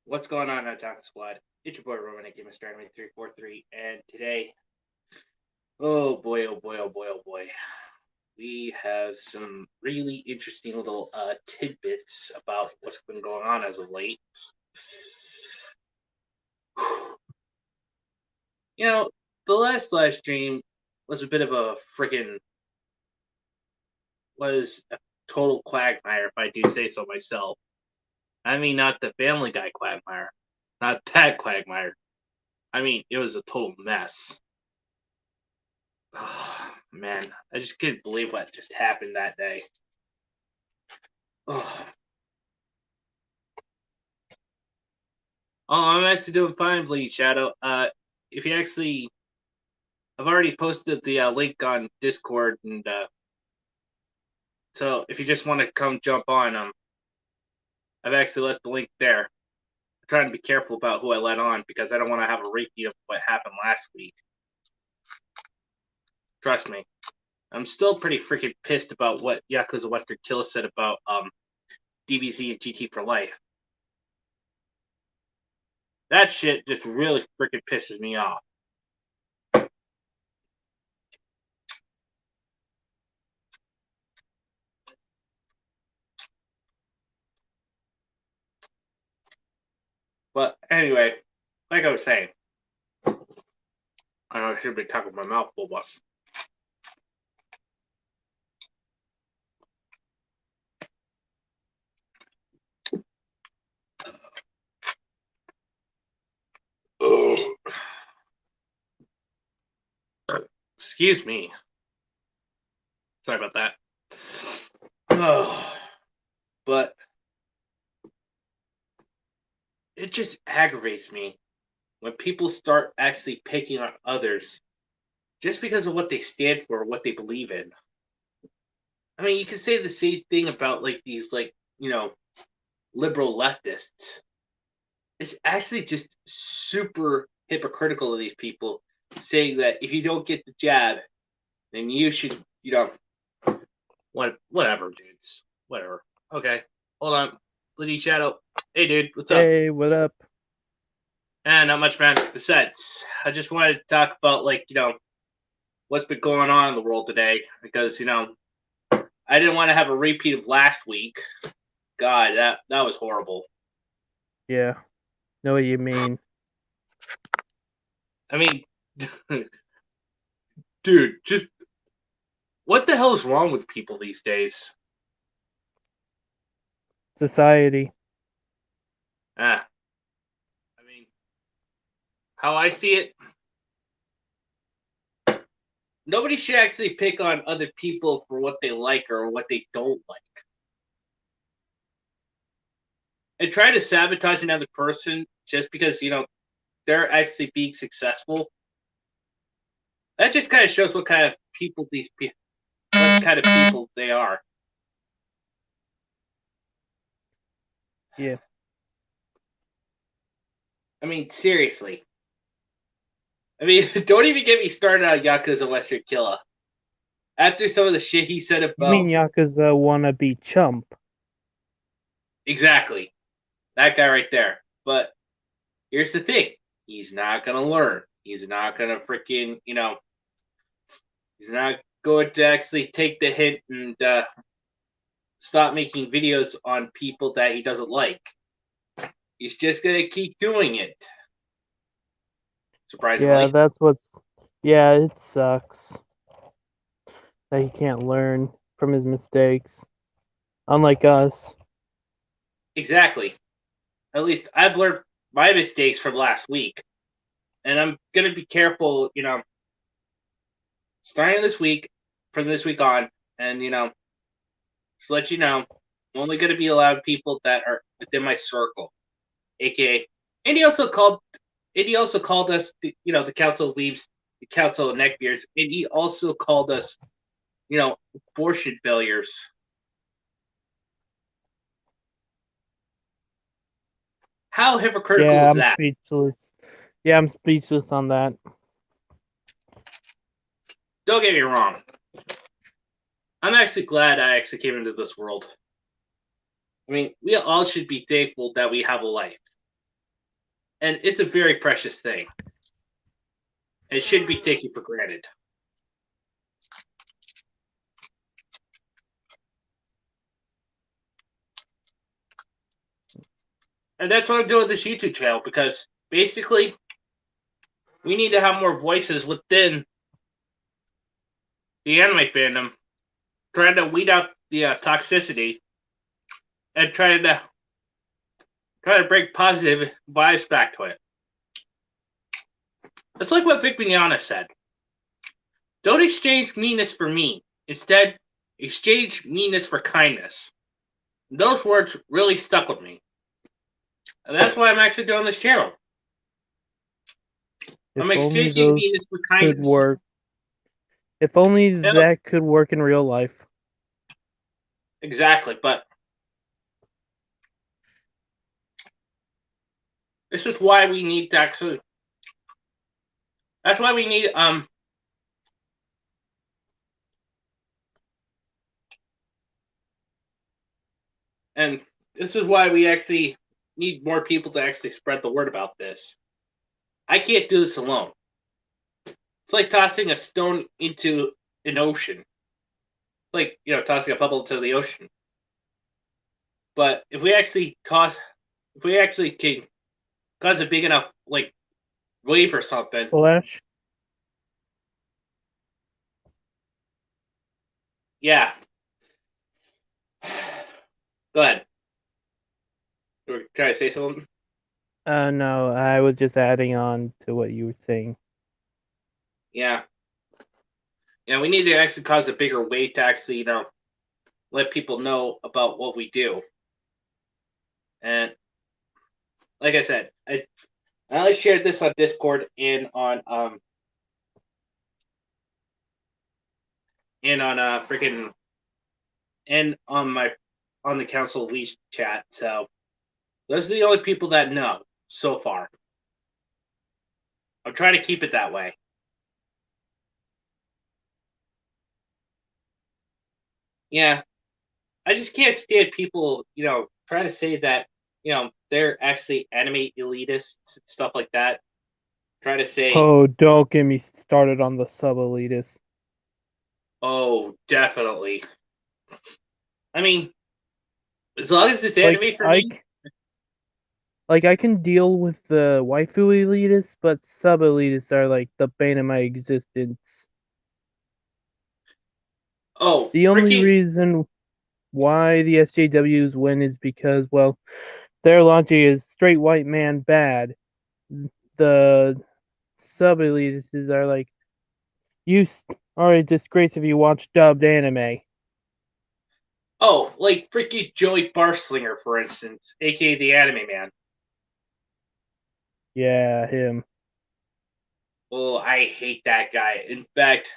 What's going on, Attack Squad? It's your boy Roman, aka Mr. Anime 343, and today, oh boy, oh boy, oh boy, oh boy, we have some really interesting little tidbits about what's been going on as of late. You know, the last live stream was a bit of a was a total quagmire, if I do say so myself. I mean, not the Family Guy quagmire, not that quagmire. I mean, it was a total mess. Oh, man, I just couldn't believe what just happened that day. Oh, I'm actually doing fine, Bleed Shadow. If you actually, I've already posted the link on Discord, and so if you just want to come jump on, I've actually left the link there. I'm trying to be careful about who I let on because I don't want to have a repeat of what happened last week. Trust me, I'm still pretty freaking pissed about what Yakuza Western Killer said about DBZ and GT for Life. That shit just really freaking pisses me off. But anyway, like I was saying, I know I should be talking my mouth full, but excuse me. Sorry about that. But it just aggravates me when people start actually picking on others just because of what they stand for, or what they believe in. I mean, you can say the same thing about like these liberal leftists. It's actually just super hypocritical of these people saying that if you don't get the jab, then you should, whatever, dudes. Whatever. Okay. Hold on. Liddy Shadow. Hey, dude. What's up? Hey, what up? Not much, man. Besides, I just wanted to talk about, what's been going on in the world today. Because, I didn't want to have a repeat of last week. God, that was horrible. Yeah, know what you mean. I mean, dude, just what the hell is wrong with people these days? Society. I mean, how I see it, nobody should actually pick on other people for what they like or what they don't like. And try to sabotage another person just because, they're actually being successful. That just kind of shows what kind of people what kind of people they are. Yeah. I mean, seriously. I mean, don't even get me started on Yakuza Western Killer. After some of the shit he said You mean about Yakuza wannabe chump? exactly that guy right there. But here's the thing: he's not gonna learn. He's not gonna freaking, he's not going to actually take the hint and stop making videos on people that he doesn't like. He's just gonna keep doing it. Yeah, Surprisingly. that's what's. Yeah, it sucks that he can't learn from his mistakes. Unlike us. Exactly. At least I've learned my mistakes from last week. And I'm gonna be careful, starting this week, from this week on, and just let you know, I'm only gonna be allowed people that are within my circle. AKA and he also called us the Council of Weaves, the Council of Neckbeards, and he also called us, abortion failures. How hypocritical Yeah, is I'm that? speechless. Yeah, I'm speechless on that. Don't get me wrong. I'm actually glad I actually came into this world. I mean, we all should be thankful that we have a life. And it's a very precious thing. It shouldn't be taken for granted. And that's what I'm doing with this YouTube channel, because basically we need to have more voices within the anime fandom, trying to weed out the toxicity and trying to bring positive vibes back to it. It's like what Vic Mignogna said. Don't exchange meanness for mean. Instead, exchange meanness for kindness. Those words really stuck with me. And that's why I'm actually doing this channel. I'm If only exchanging those meanness for could kindness. work. If only You know, that could work in real life. exactly, but this is why we need to actually. That's why we need and this is why we actually need more people to actually spread the word about this. I can't do this alone. It's like tossing a stone into an ocean. It's like, tossing a pebble into the ocean. But if we actually can cause a big enough wave or something. Flash? Yeah. Go ahead. You were trying to say something? No, I was just adding on to what you were saying. Yeah. Yeah, we need to actually cause a bigger wave to actually, let people know about what we do. And like I said, I only shared this on Discord and on freaking and on the Council of Leash chat. So those are the only people that know so far. I'm trying to keep it that way. Yeah, I just can't stand people, trying to say that, they're actually anime elitists and stuff like that. Trying to say, Oh, don't get me started on the sub-elitists. oh, definitely. I mean, as long as it's Like, anime for me. I can deal with the waifu elitists, but sub-elitists are like the bane of my existence. Oh, The only freaking. reason why the SJWs win is because, well, their logic is straight white man bad. The sub-elitists are like, you are a disgrace if you watch dubbed anime. Oh, like freaking Joey Barslinger, for instance, aka the Anime Man. Yeah, him. Oh, I hate that guy. In fact,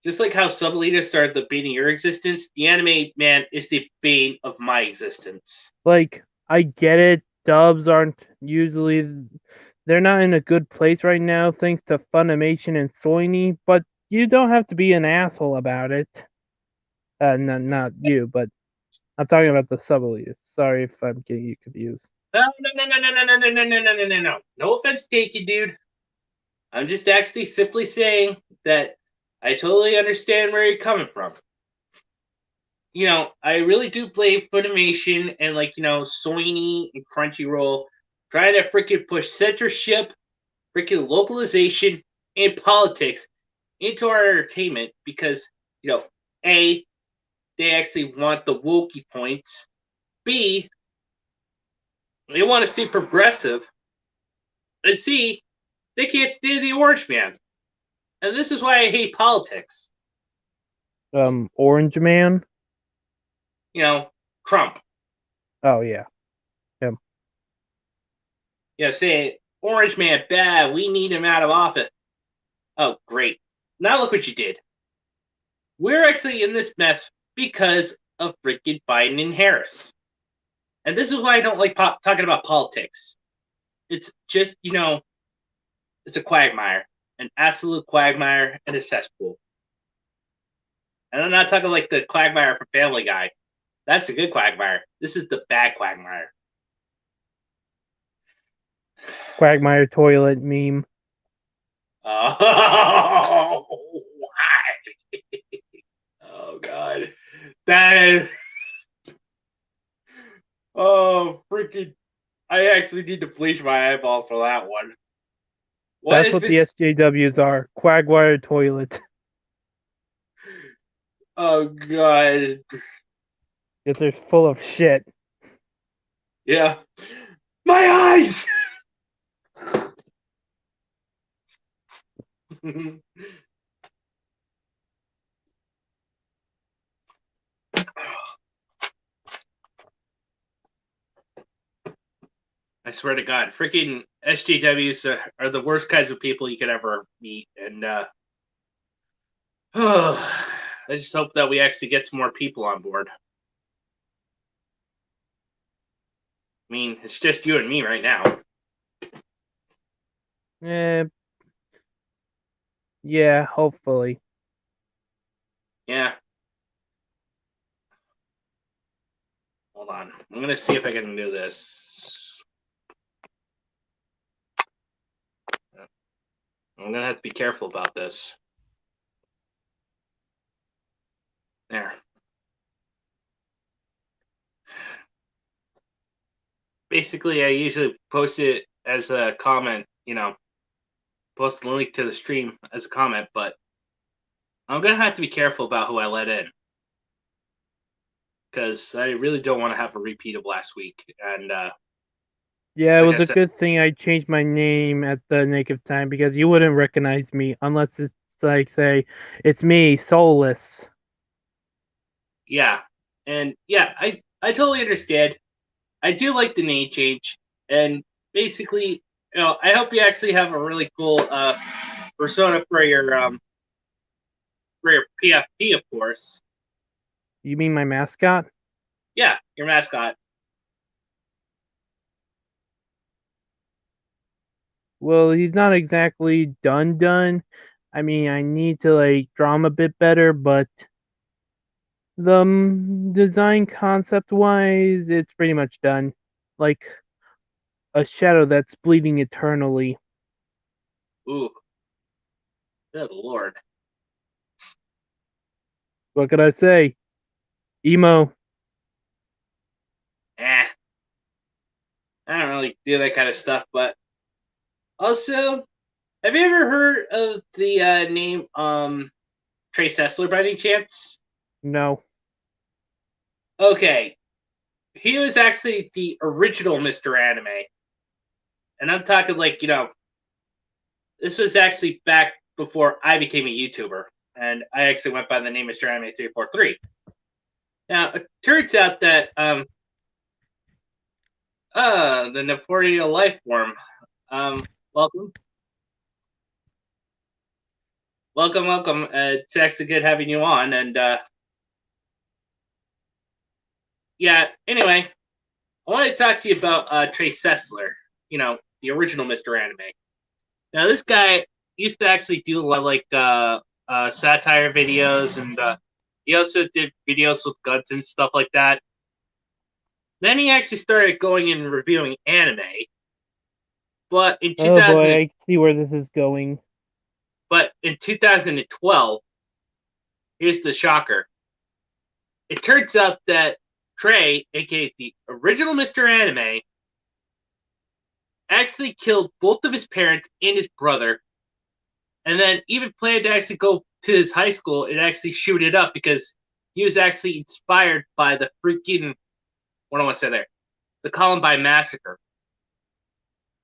just like how Subalita started the bane of your existence, the Anime Man is the bane of my existence. Like, I get it. Dubs aren't usually, they're not in a good place right now, thanks to Funimation and Sony. But you don't have to be an asshole about it. Not you, but I'm talking about the sub-elitists. Sorry if I'm getting you confused. No, no, no, no, no, no, no, no, no, no, no, no, no. No offense taken, dude. I'm just actually simply saying that I totally understand where you're coming from. I really do blame Funimation and Sony and Crunchyroll trying to freaking push censorship, freaking localization, and politics into our entertainment because, A, they actually want the wokie points. B, they want to see progressive. And C, they can't stand the Orange Man. And this is why I hate politics. Orange Man. Trump. Oh yeah, him. Saying Orange Man bad. We need him out of office. Oh, great. Now look what you did. We're actually in this mess because of freaking Biden and Harris. And this is why I don't like talking about politics. It's just, it's a quagmire, an absolute quagmire and a cesspool. And I'm not talking like the quagmire from Family Guy. That's the good quagmire. This is the bad quagmire. Quagmire toilet meme. Oh, why? Oh God, that. Oh freaking! I actually need to bleach my eyeballs for that one. What That's has what been? the SJWs are. Quagmire toilet. Oh God, Because they're full of shit. yeah, my eyes. I swear to God, freaking SJWs are the worst kinds of people you could ever meet, and I just hope that we actually get some more people on board. I mean, it's just you and me right now. Eh, yeah, hopefully. Yeah. Hold on. I'm gonna see if I can do this. I'm gonna have to be careful about this. There. Basically, I usually post it as a comment, post the link to the stream as a comment, but I'm gonna have to be careful about who I let in. Because I really don't want to have a repeat of last week. And Yeah, it like was I a said, good thing I changed my name at the nick of time because you wouldn't recognize me unless it's like, say, it's me, Soulless. yeah. And yeah, I totally understand. I do like the name change. And basically, I hope you actually have a really cool persona for your PFP, of course. You mean my mascot? Yeah, your mascot. Well, he's not exactly done. I mean, I need to like draw him a bit better, but the design concept wise, it's pretty much done. Like a shadow that's bleeding eternally. Ooh, good lord. What could I say? Emo. Eh, I don't really do that kind of stuff. But also, have you ever heard of the name Trey Sessler by any chance? No. Okay, he was actually the original Mr. Anime. And I'm talking like, this was actually back before I became a YouTuber. And I actually went by the name Mr. Anime 343. Now, it turns out that the Napoleon life form. Welcome. Welcome. It's actually good having you on. And yeah, anyway, I want to talk to you about Trey Sessler, the original Mr. Anime. Now, this guy used to actually do a lot of like satire videos, and he also did videos with guns and stuff like that. Then he actually started going and reviewing anime. But in Oh boy, 2000, I see where this is going. but in 2012, here's the shocker. It turns out that Trey, aka the original Mr. Anime, actually killed both of his parents and his brother, and then even planned to actually go to his high school and actually shoot it up because he was actually inspired by the freaking, what do I want to say there, the Columbine massacre.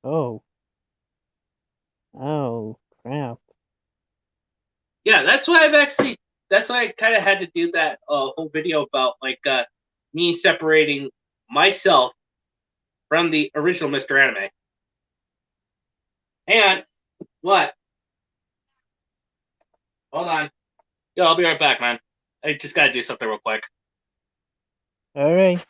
Oh. Oh, crap. Yeah, that's why I kind of had to do that whole video about like me separating myself from the original Mr. Anime. And what? Hold on. Yo, I'll be right back, man. I just gotta do something real quick. Alright.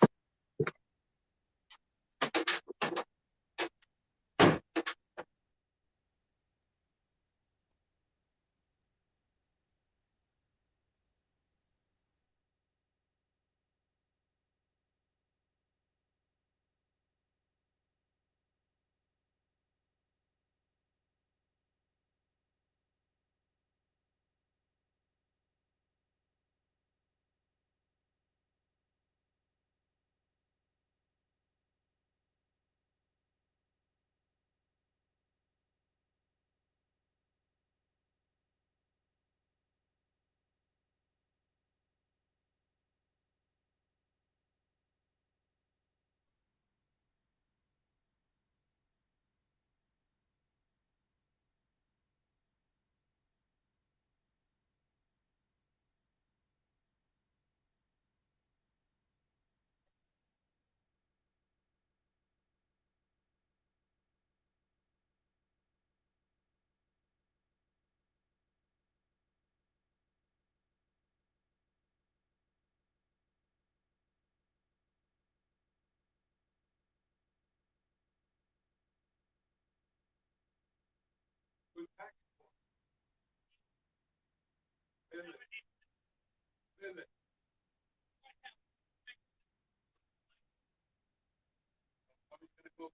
Hold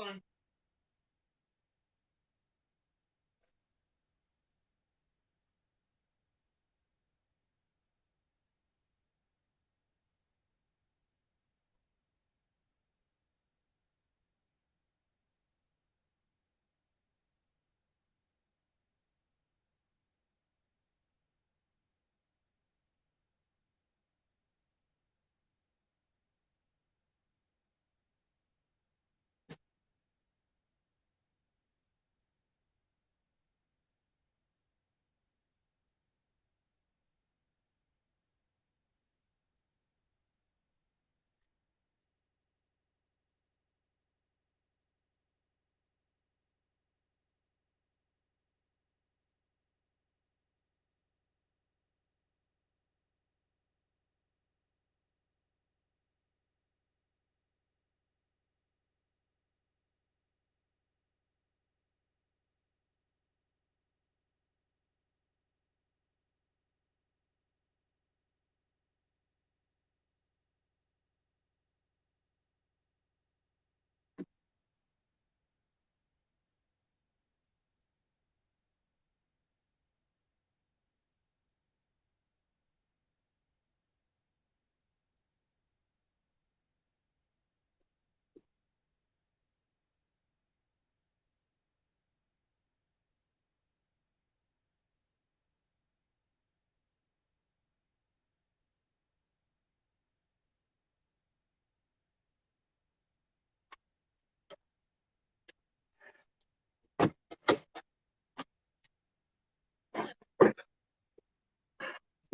on.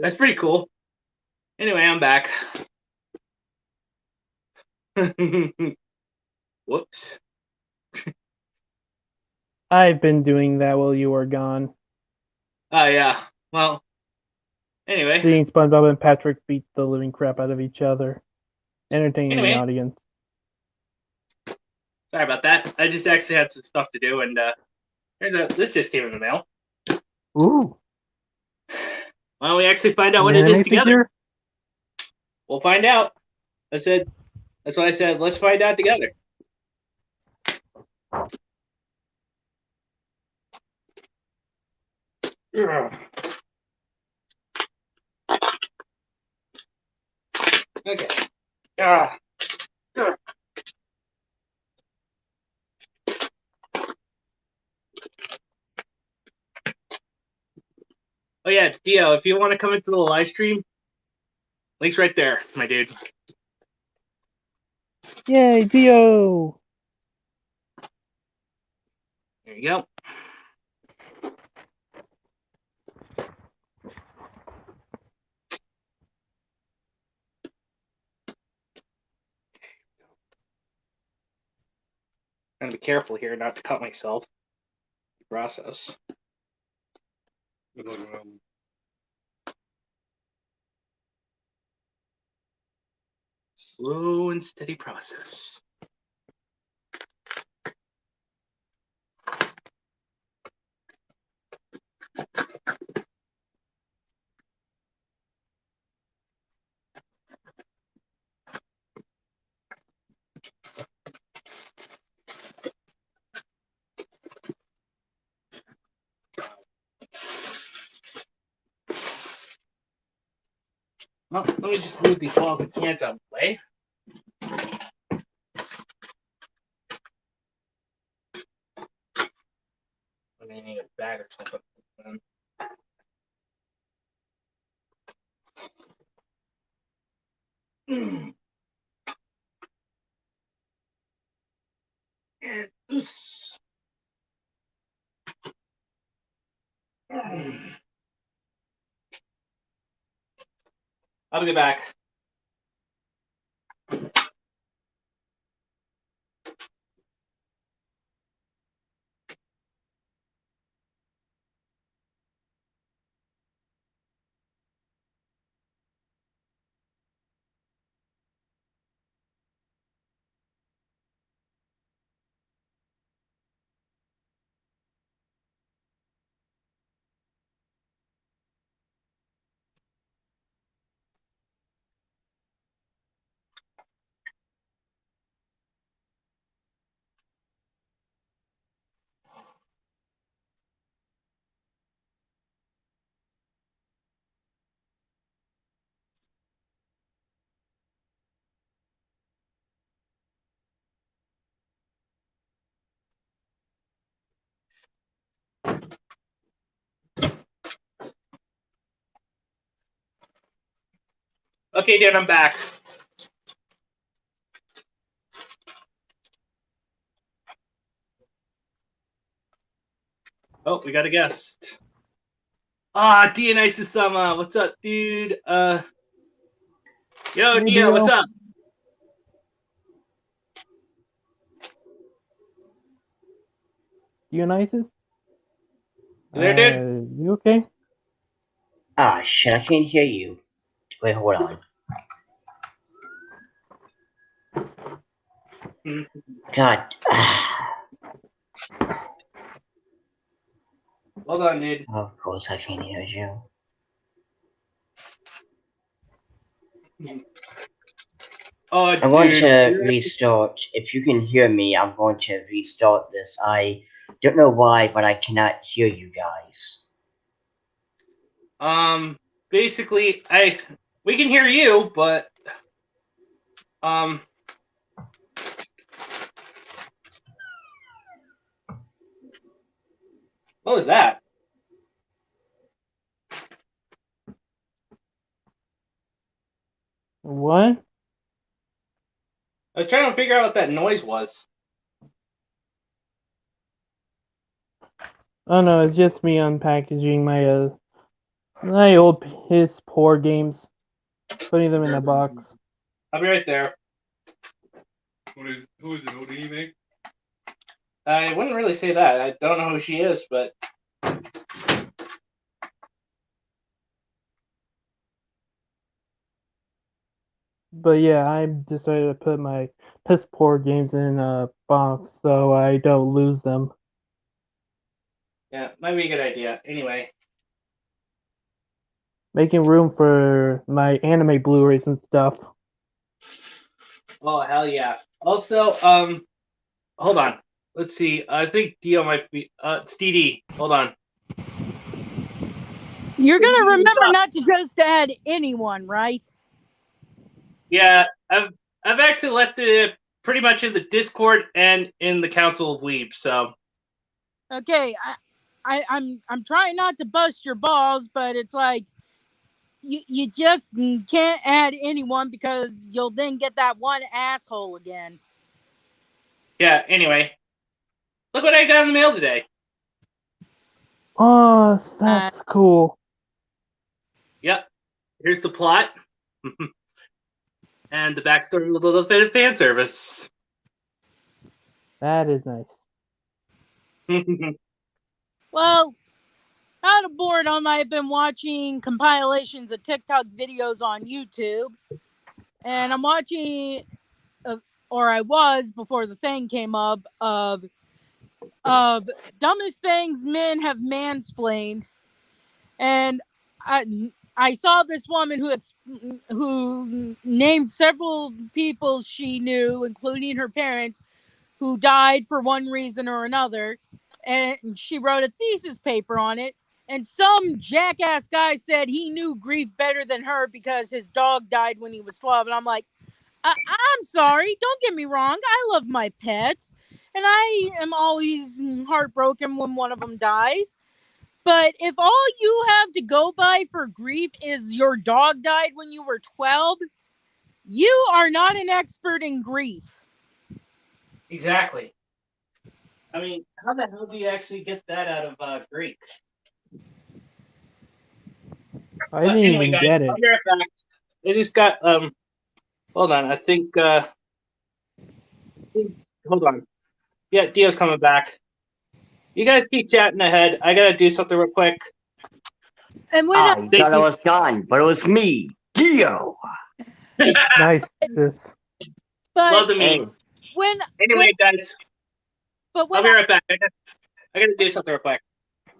That's pretty cool. Anyway, I'm back. Whoops. I've been doing that while you were gone. Oh, yeah. Well, anyway. Seeing SpongeBob and Patrick beat the living crap out of each other. Entertaining the Anyway, audience. sorry about that. I just actually had some stuff to do, and this just came in the mail. Ooh. Why don't we actually find out An what it is anime together? figure? We'll find out. That's what I said. Let's find out together. Okay. Oh yeah, Dio, if you want to come into the live stream, link's right there, my dude. Yay, Dio! There you go. I'm gonna be careful here not to cut myself. Process. Slow and steady process. Well, let me just move these balls and cans out of the way. I may need a bag or something. And loose. I'll be back. Okay, dude, I'm back. Oh, we got a guest. Dionysus-sama, what's up, dude? Yo, Hey, Dio, what's Dio. up? Dionysus? You there, dude? You okay? Ah, shit, I can't hear you. Wait, hold on. God. Hold on, dude. Of course I can't hear you. Oh, I'm going dude. to restart. If you can hear me, I'm going to restart this. I don't know why, but I cannot hear you guys. Basically, we can hear you, but what was that? What? I was trying to figure out what that noise was. Oh no, it's just me unpackaging my I old his poor games, putting them in a box. I'll be right there. Who is it? What do you think? I wouldn't really say that. I don't know who she is, but But yeah, I decided to put my piss poor games in a box so I don't lose them. yeah, might be a good idea. Anyway, Making room for my anime Blu-rays and stuff. oh hell yeah. Also, hold on. Let's see. I think Dio might be. It's DD. Hold on. You're gonna remember not to just add anyone, right? Yeah, I've actually left it pretty much in the Discord and in the Council of Weebs. So Okay, I'm trying not to bust your balls, but it's like you just can't add anyone because you'll then get that one asshole again. yeah. Anyway, look what I got in the mail today. Oh, that's cool. Yep. Here's the plot and the backstory with a little bit of fan service. That is nice. Well, out of boredom, I've been watching compilations of TikTok videos on YouTube, and I'm watching, or I was before the thing came up, of dumbest things men have mansplained, and I saw this woman who named several people she knew, including her parents, who died for one reason or another, and she wrote a thesis paper on it. And some jackass guy said he knew grief better than her because his dog died when he was 12. And I'm like, I'm sorry. Don't get me wrong. I love my pets. And I am always heartbroken when one of them dies. But if all you have to go by for grief is your dog died when you were 12, you are not an expert in grief. Exactly. I mean, how the hell do you actually get that out of Greek? I didn't Anyway, even guys, get it. I'll be right back. I just got Hold on, I think hold on. Yeah, Dio's coming back. You guys keep chatting ahead. I gotta do something real quick. And when I thought I was gone, but it was me, Dio. Nice. This. Love the Hey, meme. when Anyway, guys, but I'll when be right back. I gotta do something real quick.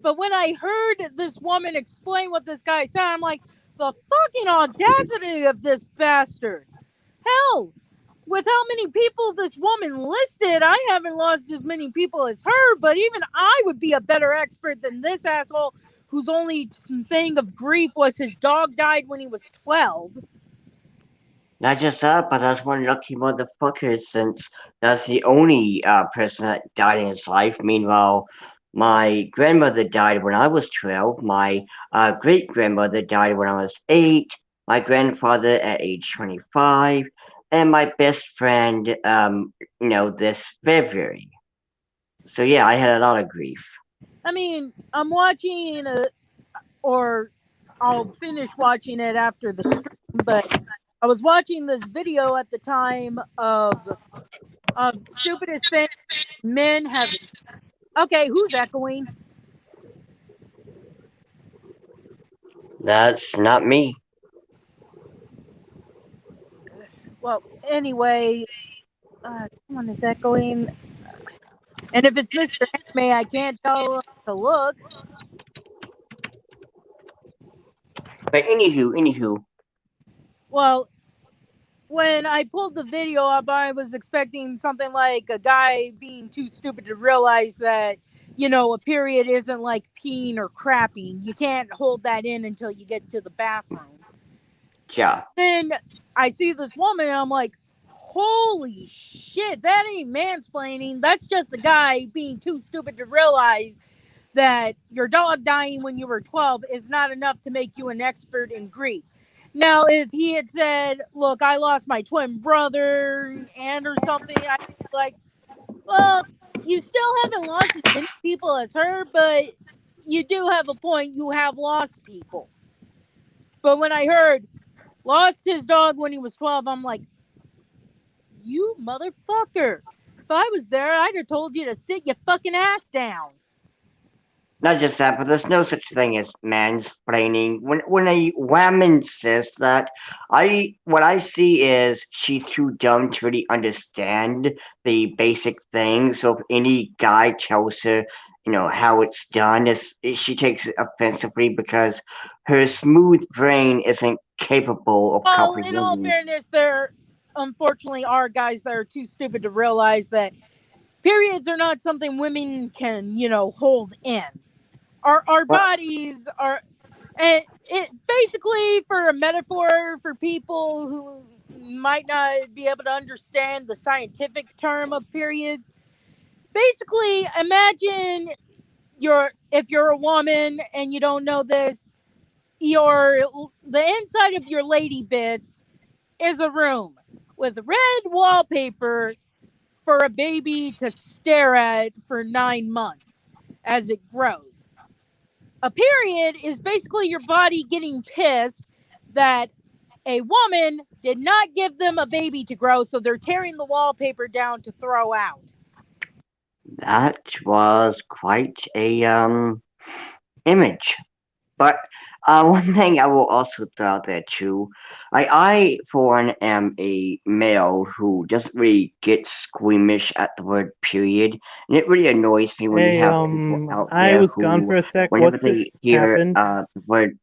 But when I heard this woman explain what this guy said, I'm like, the fucking audacity of this bastard. Hell, with how many people this woman listed, I haven't lost as many people as her, but even I would be a better expert than this asshole whose only thing of grief was his dog died when he was 12. not just that, but that's one lucky motherfucker since that's the only person that died in his life. Meanwhile, my grandmother died when I was 12. My great grandmother died when I was 8. My grandfather at age 25. And my best friend, this February. So yeah, I had a lot of grief. I mean, I'm watching, or I'll finish watching it after the stream, but I was watching this video at the time of stupidest thing men have. Okay, who's echoing? That's not me. Well, anyway, someone is echoing. And if it's Mr. Anime, I can't tell to look. But anywho. Well, when I pulled the video up, I was expecting something like a guy being too stupid to realize that, a period isn't like peeing or crapping. You can't hold that in until you get to the bathroom. Yeah. Then I see this woman and I'm like, holy shit, that ain't mansplaining. That's just a guy being too stupid to realize that your dog dying when you were 12 is not enough to make you an expert in grief. Now, if he had said, look, I lost my twin brother and or something, I'd be like, well, you still haven't lost as many people as her, but you do have a point. You have lost people. But when I heard lost his dog when he was 12, I'm like, you motherfucker. If I was there, I'd have told you to sit your fucking ass down. Not just that, but there's no such thing as mansplaining. When a woman says that, what I see is she's too dumb to really understand the basic things. So if any guy tells her, how it's done, she takes it offensively because her smooth brain isn't capable of Well, in all comprehending. fairness, there unfortunately are guys that are too stupid to realize that periods are not something women can, hold in. Our Well, bodies are, and it basically, for a metaphor for people who might not be able to understand the scientific term of periods. Basically, imagine if you're a woman and you don't know this, the inside of your lady bits is a room with red wallpaper for a baby to stare at for 9 months as it grows. A period is basically your body getting pissed that a woman did not give them a baby to grow, so they're tearing the wallpaper down to throw out. that was quite a image. But one thing I will also throw out there too, I for one am a male who doesn't really get squeamish at the word period, and it really annoys me when you Hey, have people out I there was gone who, for a sec. whenever What just they hear happened? the word,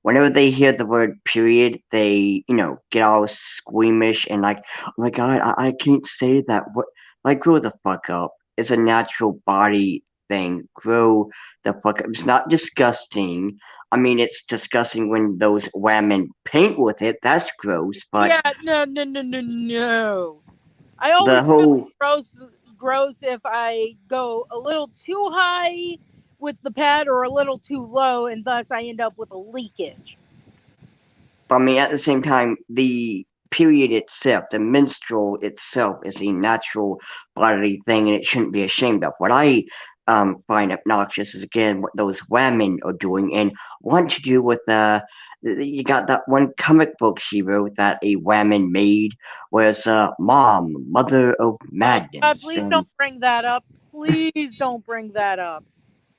whenever they hear the word period, they get all squeamish and like, oh my god, I can't say that. What? Like, grow the fuck up. It's a natural body thing. Grow the fuck up. It's not disgusting. I mean, it's disgusting when those women paint with it. That's gross. But Yeah, no. I the always feel whole, gross if I go a little too high with the pad or a little too low, and thus I end up with a leakage. I mean, at the same time, the period itself, the menstrual itself, is a natural bodily thing, and it shouldn't be ashamed of. What I find obnoxious is again what those women are doing, and want to do with you got that one comic book hero that a woman made, was mom, mother of Oh God, madness, please and don't bring that up. Please don't bring that up.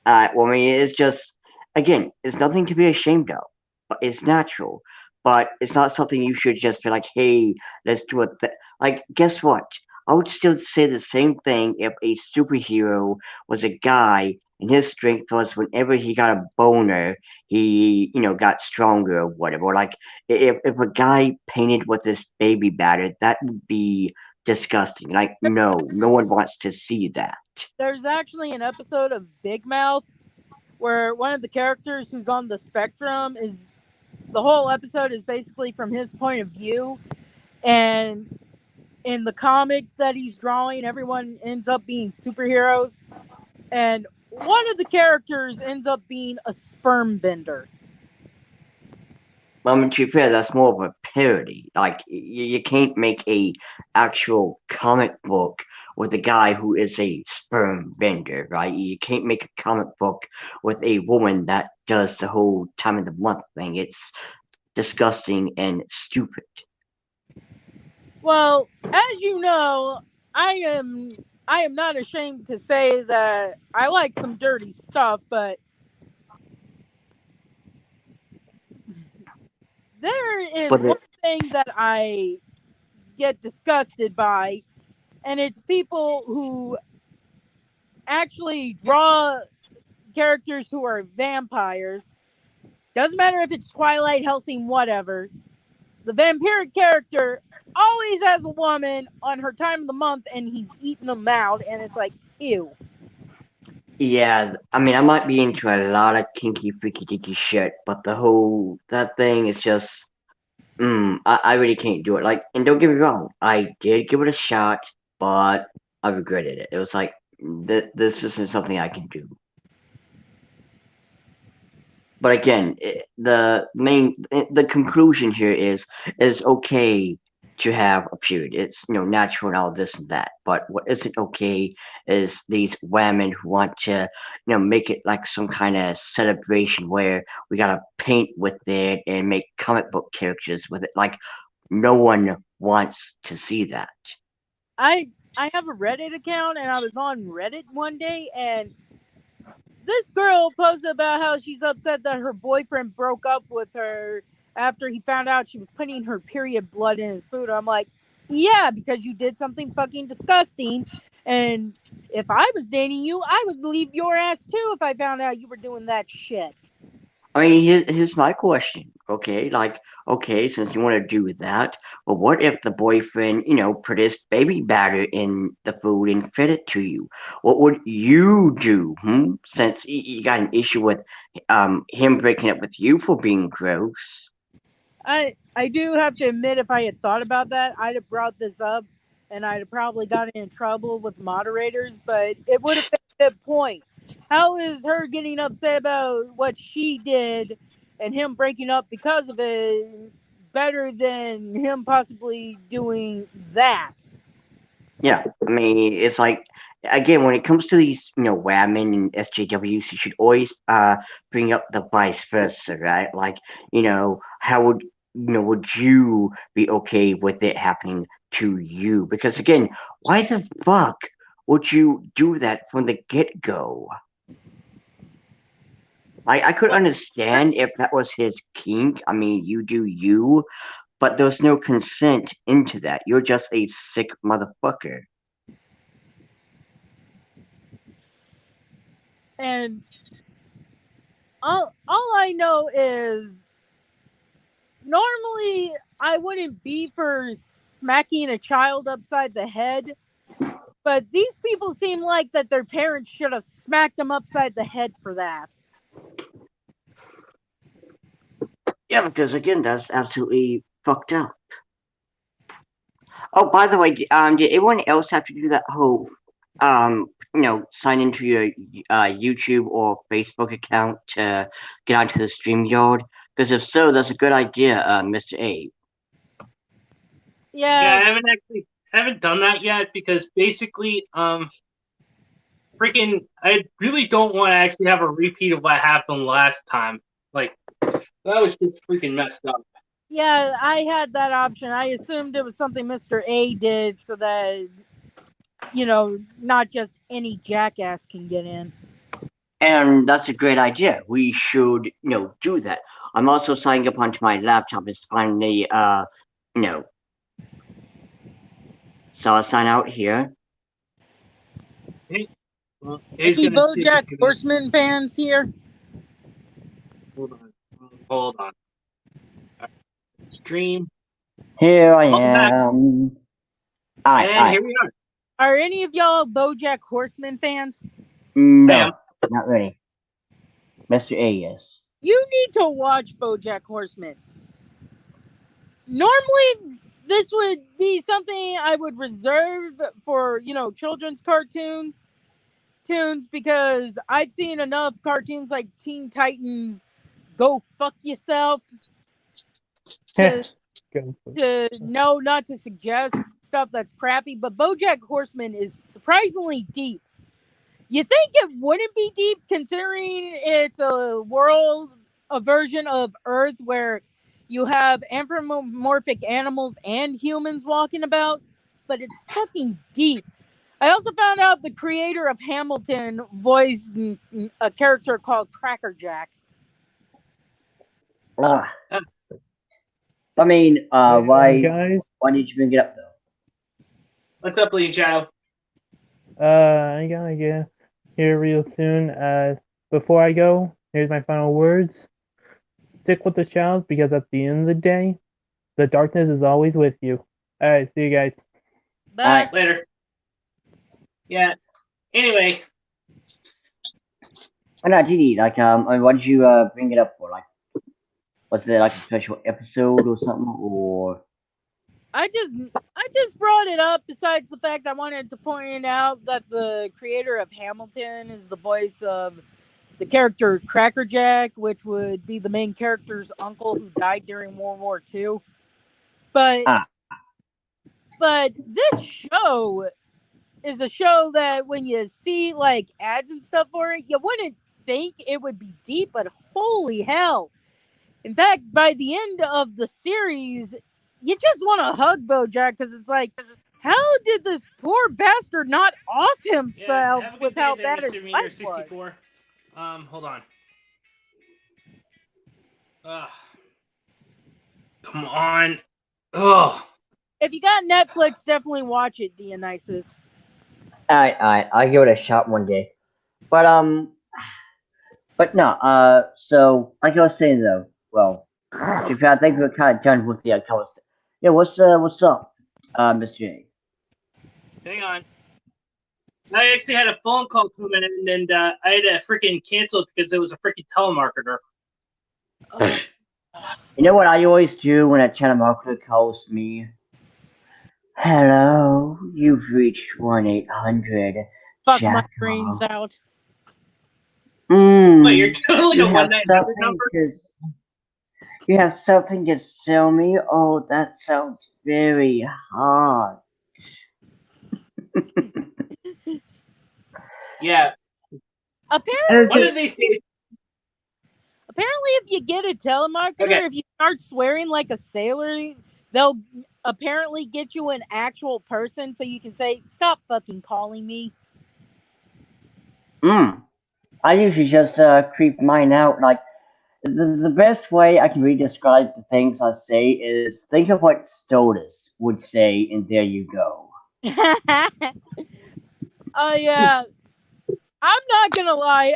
well, I mean, it's just, again, it's nothing to be ashamed of. But it's natural. But it's not something you should just be like, hey, let's do it. Like, guess what? I would still say the same thing if a superhero was a guy and his strength was whenever he got a boner, he, got stronger or whatever. Like, if a guy painted with this baby batter, that would be disgusting. Like, no one wants to see that. There's actually an episode of Big Mouth where one of the characters who's on the spectrum is the whole episode is basically from his point of view, and in the comic that he's drawing, everyone ends up being superheroes, and one of the characters ends up being a sperm bender. Well, I mean, to be fair, that's more of a parody. Like, you can't make a actual comic book with a guy who is a sperm bender, right? You can't make a comic book with a woman that does the whole time of the month thing. It's disgusting and stupid. Well, as you know, I am not ashamed to say that I like some dirty stuff, but there is But one thing that I get disgusted by, and it's people who actually draw characters who are vampires. Doesn't matter if it's Twilight, Helsing, whatever. The vampiric character always has a woman on her time of the month, and he's eating them out, and it's like, ew. yeah, I mean, I might be into a lot of kinky, freaky, dicky shit, but that thing is just, I really can't do it. Like, and don't get me wrong, I did give it a shot, but I regretted it. It was like, this isn't something I can do. But again, the conclusion here is okay to have a period. It's natural and all this and that. But what isn't okay is these women who want to make it like some kind of celebration where we gotta paint with it and make comic book characters with it. Like no one wants to see that. I have a Reddit account, and I was on Reddit one day, and this girl posted about how she's upset that her boyfriend broke up with her after he found out she was putting her period blood in his food. I'm like, yeah, because you did something fucking disgusting. And if I was dating you, I would leave your ass too if I found out you were doing that shit. I mean, here's my question. Okay, like, okay, since you want to do that, but what if the boyfriend, put his baby batter in the food and fed it to you? What would you do? Since you got an issue with him breaking up with you for being gross. I do have to admit, if I had thought about that, I'd have brought this up, and I'd have probably gotten in trouble with moderators, but it would have been a good point. How is her getting upset about what she did and him breaking up because of it better than him possibly doing that? Yeah, I mean, it's like again when it comes to these, women and SJWs, you should always bring up the vice versa, right? Like, how would you be okay with it happening to you? Because again, why the fuck would you do that from the get go? Like, I could understand if that was his kink. I mean, you do you, but there's no consent into that. You're just a sick motherfucker. And all I know is normally I wouldn't be for smacking a child upside the head, but these people seem like that their parents should have smacked them upside the head for that. Yeah, because again, that's absolutely fucked up. Oh, by the way, did anyone else have to do that whole, sign into your YouTube or Facebook account to get onto the StreamYard? Because if so, that's a good idea, Mr. A. Yeah, Yeah, I haven't done that yet because basically, freaking, I really don't want to actually have a repeat of what happened last time. Like, that was just freaking messed up. yeah, I had that option. I assumed it was something Mr. A did so that, not just any jackass can get in. And that's a great idea. We should, do that. I'm also signing up onto my laptop. It's finally, so I'll sign out here. Well, Any BoJack Horseman fans here? Hold on. Stream. Here I Welcome back. am. And here we are. Are any of y'all BoJack Horseman fans? No, not really. Mr. A, yes. You need to watch BoJack Horseman. Normally, this would be something I would reserve for, children's cartoons, because I've seen enough cartoons like Teen Titans, Go Fuck Yourself, to know not to suggest stuff that's crappy, but BoJack Horseman is surprisingly deep. You think it wouldn't be deep considering it's a version of Earth where you have anthropomorphic animals and humans walking about, but it's fucking deep. I also found out the creator of Hamilton voiced a character called Crackerjack. I mean, why did you bring it up though? What's up, Lee Shadow? I gotta get here real soon. Before I go, here's my final words. Stick with the shadows because at the end of the day, the darkness is always with you. Alright, see you guys. Bye. Later. Yeah. Anyway. No, GD, like, what did you bring it up for? Like, was it like a special episode or something, or? I just brought it up. Besides the fact I wanted to point out that the creator of Hamilton is the voice of the character Crackerjack, which would be the main character's uncle who died during World War II. But But this show is a show that when you see like ads and stuff for it, you wouldn't think it would be deep, but holy hell. In fact, by the end of the series, you just want to hug Bojack because it's like, how did this poor bastard not off Yeah, himself have a good with day how there, bad his Mr. Meter life was? 64. Hold on. Ugh. Come on. Ugh. If you got Netflix, definitely watch it, Dionysus. Alright, I'll give it a shot one day. But no, so like I was saying though, well, to be fair, I think we're kind of done with the colors. Yeah, what's up, Mr. J? Hang on. I actually had a phone call come in, and I had to freaking cancel it because it was a freaking telemarketer. You know what I always do when a telemarketer calls me? Hello, you've reached 1-800 Fuck my Jack. brains out. Wait, you're totally You a have 1-900 something number? you have something to sell me? Oh, that sounds very hard. Yeah. Apparently, One of these days. if you get a telemarketer, Okay. if you start swearing like a sailor, they'll apparently get you an actual person so you can say, "Stop fucking calling me." I usually just creep mine out. Like the best way I can really describe the things I say is think of what Stodus would say, and there you go. Oh yeah, I'm not gonna lie.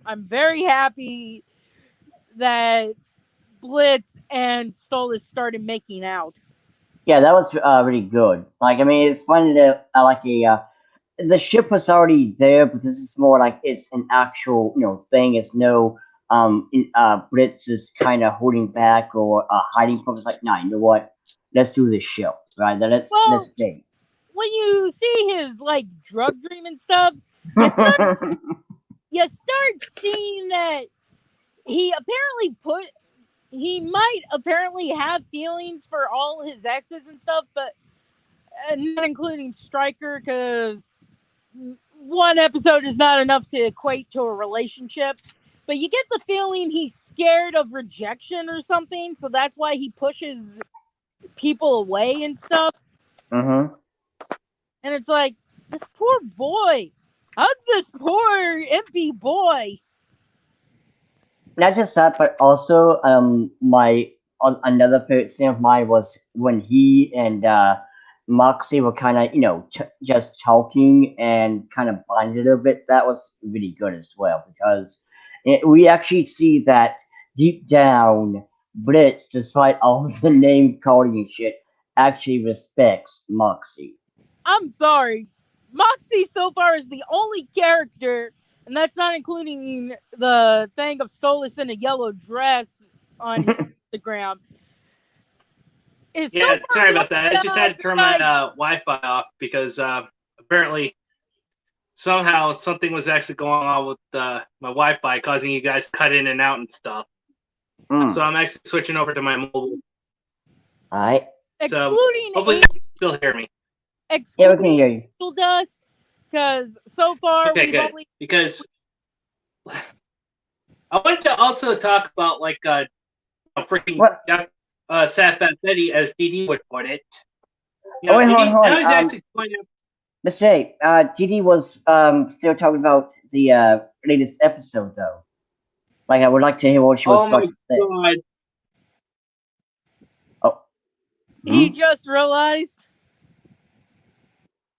I'm very happy that Blitz and Stolas started making out. Yeah, that was really good. Like, I mean, it's funny that the ship was already there, but this is more like it's an actual thing. It's no Blitz is kind of holding back or hiding from. It's like, nah, you know what? Let's do this show, right? Let's Well, date. when you see his like drug dream and stuff, you start seeing that he might apparently have feelings for all his exes and stuff, but not including Stryker, because one episode is not enough to equate to a relationship. But you get the feeling he's scared of rejection or something, so that's why he pushes people away and stuff. Mm-hmm. And it's like, this poor boy. How's this poor empty boy? Not just that, but also my another favorite scene of mine was when he and Moxie were kind of just talking and kind of bonded a bit. That was really good as well because we actually see that deep down Blitz, despite all the name calling and shit, actually respects Moxie. I'm sorry. Moxie so far is the only character, and that's not including the thing of Stolas in a yellow dress on his Instagram. Is so Yeah, far sorry the about that. I only just guy had to turn my besides- Wi-Fi off because apparently somehow something was actually going on with my Wi-Fi, causing you guys to cut in and out and stuff. So I'm actually switching over to my mobile. All right. So excluding hopefully you can still hear me. Yeah, we can excluding hear you. Angel Dust, because so far Okay, we've good. only Because I wanted to also talk about like freaking What? Sad Fat Betty, as DD would put it. Oh, wait, hold now he's on. actually pointing out. Mr. A, Didi was still talking about the latest episode, though. Like, I would like to hear what she was Oh my about to say. god! Oh. he just realized.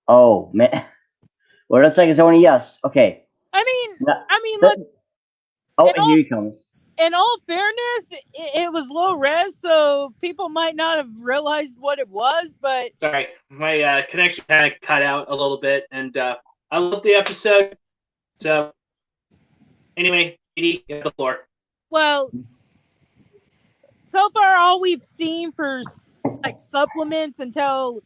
Oh, man. Well, looks like it's only yes. Okay. I mean, Look. Oh, in and here he comes. In all fairness, it was low res, so people might not have realized what it was. But Sorry, my connection kind of cut out a little bit, and I love the episode. So anyway, DD, you have the floor. well, so far all we've seen for like supplements until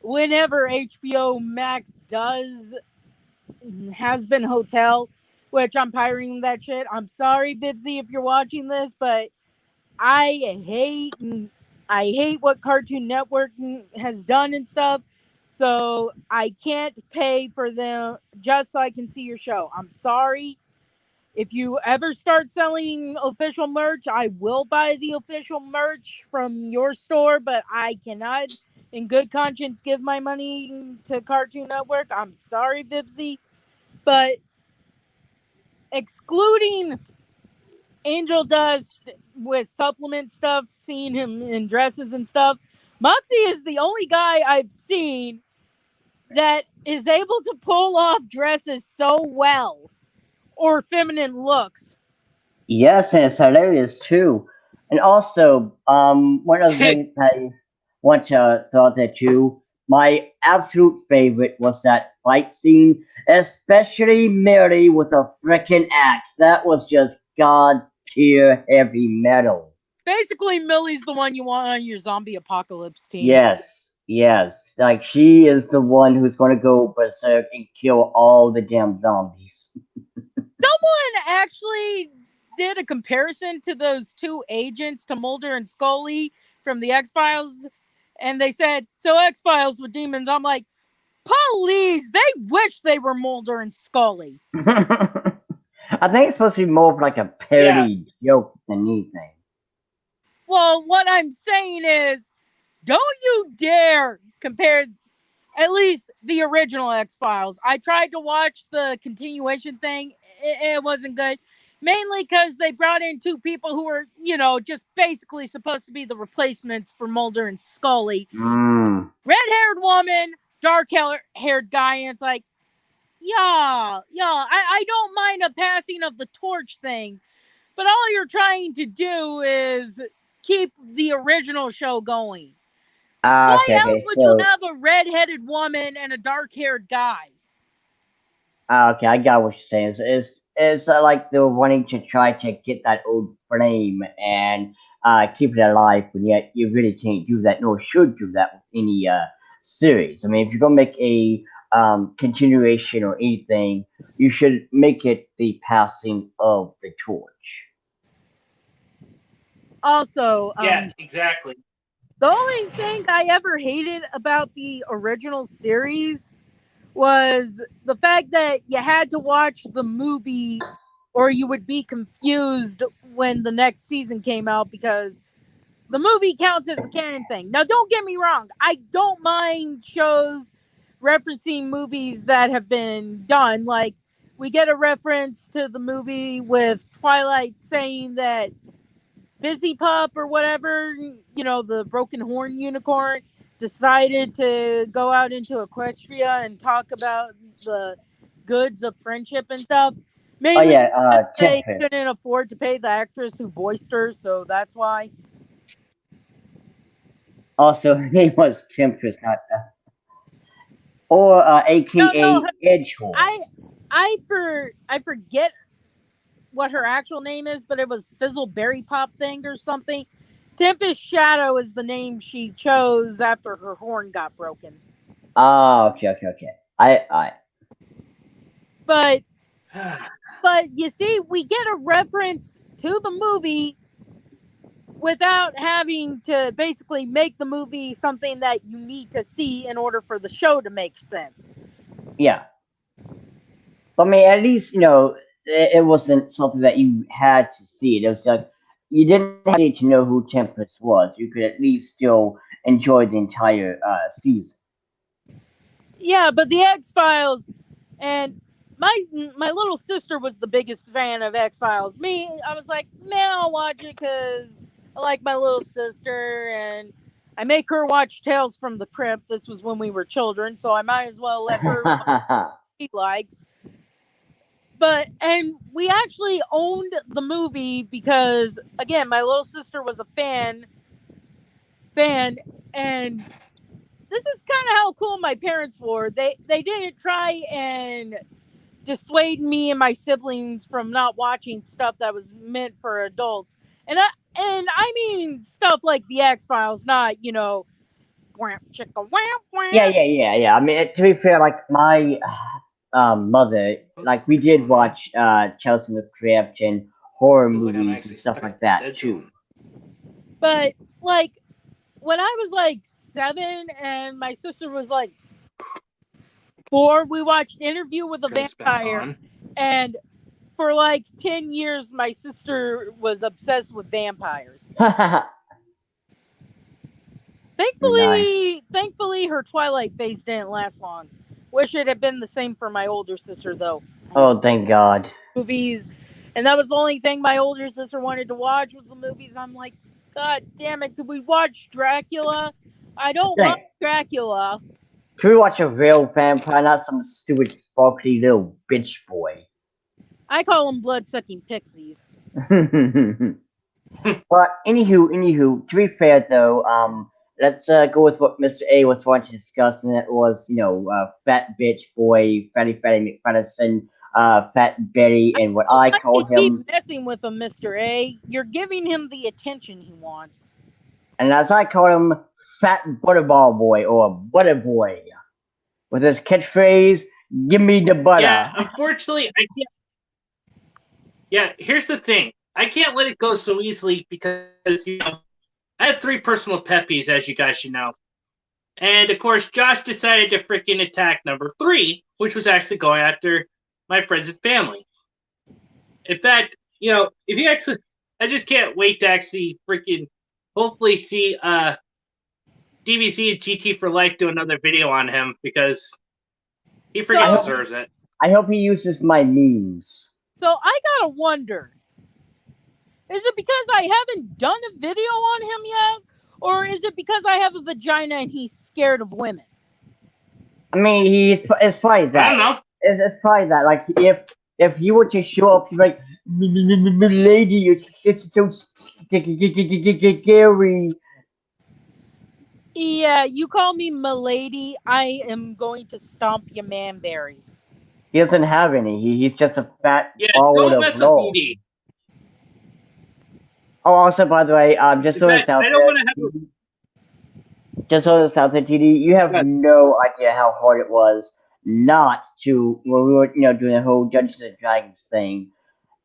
whenever HBO Max has been Hotel, which I'm pirating that shit. I'm sorry, Vivzy, if you're watching this, but I hate I hate what Cartoon Network has done and stuff. So I can't pay for them just so I can see your show. I'm sorry. If you ever start selling official merch, I will buy the official merch from your store, but I cannot, in good conscience, give my money to Cartoon Network. I'm sorry, Vipsy. But excluding Angel Dust with supplement stuff, seeing him in dresses and stuff, Moxie is the only guy I've seen that is able to pull off dresses so well or feminine looks. Yes, and it's hilarious too. And also, one other thing I want to throw out there too. My absolute favorite was that fight scene, especially Mary with a frickin' axe. That was just god tier heavy metal. Basically, Millie's the one you want on your zombie apocalypse team. Yes, yes. Like she is the one who's gonna go berserk and kill all the damn zombies. Someone actually did a comparison to those two agents, to Mulder and Scully from the X Files, and they said, "So X Files with demons." I'm like, "Please, they wish they were Mulder and Scully." I think it's supposed to be more of like a parody joke than anything. Well, what I'm saying is, don't you dare compare at least the original X Files. I tried to watch the continuation thing, it wasn't good. Mainly because they brought in two people who were, just basically supposed to be the replacements for Mulder and Scully. Mm. Red-haired woman, dark-haired guy, and it's like, I don't mind a passing of the torch thing, but all you're trying to do is keep the original show going. Why Okay, else okay. would you So, have a red-headed woman and a dark-haired guy? okay, I got what you're saying. It's like they're wanting to try to get that old flame and keep it alive, but yet you really can't do that, nor should do that with any series. I mean, if you're gonna make a continuation or anything, you should make it the passing of the torch. Also, Yeah, exactly. the only thing I ever hated about the original series was the fact that you had to watch the movie or you would be confused when the next season came out because the movie counts as a canon thing. Now, don't get me wrong. I don't mind shows referencing movies that have been done. Like, we get a reference to the movie with Twilight saying that Fizzy Pup or whatever, the broken horn unicorn, decided to go out into Equestria and talk about the goods of friendship and stuff. Oh Mainly yeah, because they Tempest. couldn't afford to pay the actress who voiced her, so that's why. Also, her name was Tempest, not or No, AKA I Edgehorse. I forget what her actual name is, but it was Fizzle Berry Pop thing or something. Tempest Shadow is the name she chose after her horn got broken. Ah, okay, okay, okay. I. But you see, we get a reference to the movie without having to basically make the movie something that you need to see in order for the show to make sense. Yeah. But I mean, at least, it wasn't something that you had to see. It was like, you didn't have to know who Tempest was. You could at least still enjoy the entire season. Yeah, but the X Files and my little sister was the biggest fan of X Files. Me, I was like, man, I'll watch it because I like my little sister, and I make her watch Tales from the Crypt. This was when we were children, so I might as well let her watch what she likes. And we actually owned the movie because, again, my little sister was a fan, and this is kind of how cool my parents were. They didn't try and dissuade me and my siblings from not watching stuff that was meant for adults. And I mean stuff like the X Files, not wham chicka wham Yeah, wham. yeah, yeah, yeah. I mean, to be fair, like my mother, like we did watch Chelsea from the Crypt and horror Feels like I'm movies and actually stuff stuck in like the that dead too. zone. But like when I was like 7 and my sister was like 4, we watched Interview with a Goes back Vampire, on. and for like 10 years my sister was obsessed with vampires. Nice. Thankfully her Twilight phase didn't last long. Wish it had been the same for my older sister though. Oh, thank God. Movies, and that was the only thing my older sister wanted to watch was the movies. I'm like, God damn it, could we watch Dracula? I don't Dang. want Dracula. Can we watch a real vampire, not some stupid sparkly little bitch boy? I call them blood-sucking pixies. But anywho, to be fair though, let's go with what Mr. A was wanting to discuss, and that was, fat bitch boy, fatty McFadison, fat Betty, and what I Let called me keep him, messing with him, Mr. A. You're giving him the attention he wants. and as I called him, fat butterball boy or butter boy, with his catchphrase, "Give me the butter." Yeah, unfortunately, I can't. Yeah, here's the thing. I can't let it go so easily because, I have 3 personal pet peeves, as you guys should know. And, of course, Josh decided to freaking attack number 3, which was actually going after my friends and family. In fact, if you actually... I just can't wait to actually freaking hopefully see DBZ and GT for Life do another video on him because he freaking deserves it. I hope he uses my memes. So I gotta wonder, is it because I haven't done a video on him yet? Or is it because I have a vagina and he's scared of women? I mean, it's probably that. I don't know. It's probably that. Like, if you were to show up, you're like, lady, you're so scary. Yeah, you call me milady, I am going to stomp your manberries. He doesn't have any. He's just a fat ball don't of mess with blow. DD. Oh, also, by the way, just so it's out I don't there, want to have just so it's out there, TD, you have no idea how hard it was not to, when we were, doing the whole Dungeons and Dragons thing,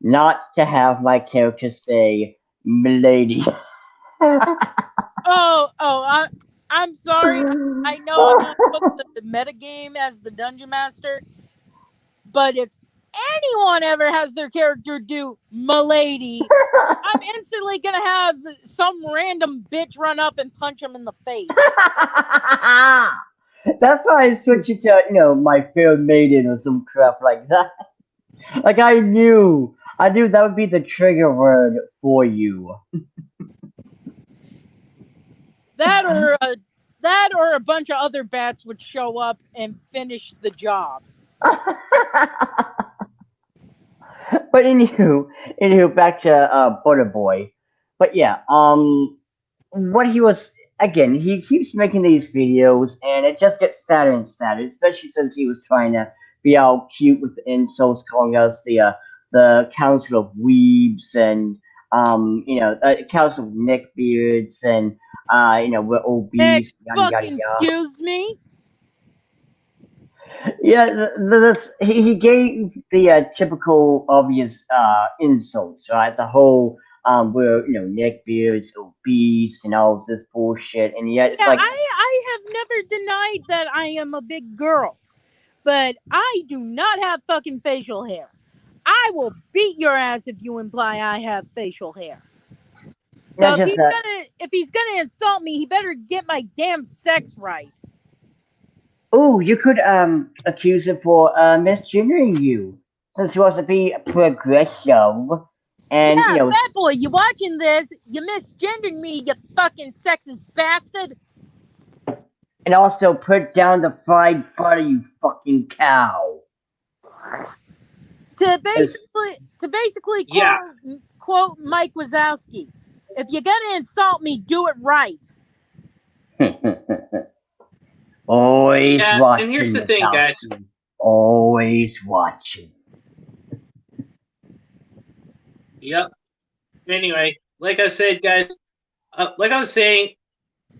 not to have my character say, "Milady." I'm sorry. I know I'm not supposed to metagame as the dungeon master, but if anyone ever has their character do milady, I'm instantly gonna have some random bitch run up and punch him in the face. That's why I switched it to, my fair maiden or some crap like that. Like, I knew that would be the trigger word for you. That or a bunch of other bats would show up and finish the job. But anywho, back to Butter Boy. But yeah, what he was, again, he keeps making these videos, and it just gets sadder and sadder, especially since he was trying to be all cute with the insults, calling us the Council of Weebs, and Council of Neckbeards, and we're obese, yada yada Fucking yada. excuse me. Yeah, he gave the typical obvious insults, right? The whole we're neckbeards, obese, and all this bullshit, and yet it's like, I have never denied that I am a big girl, but I do not have fucking facial hair. I will beat your ass if you imply I have facial hair. So if he's gonna insult me, he better get my damn sex right. oh, you could accuse him for misgendering you, since he wants to be progressive, and fat boy, you watching this? You misgendering me, you fucking sexist bastard. And also put down the fried butter, you fucking cow. To basically quote Mike Wazowski, if you're gonna insult me, do it right. Always watching. And here's the thing, guys. Always watching. Yep. Anyway, like I said, guys, like I was saying,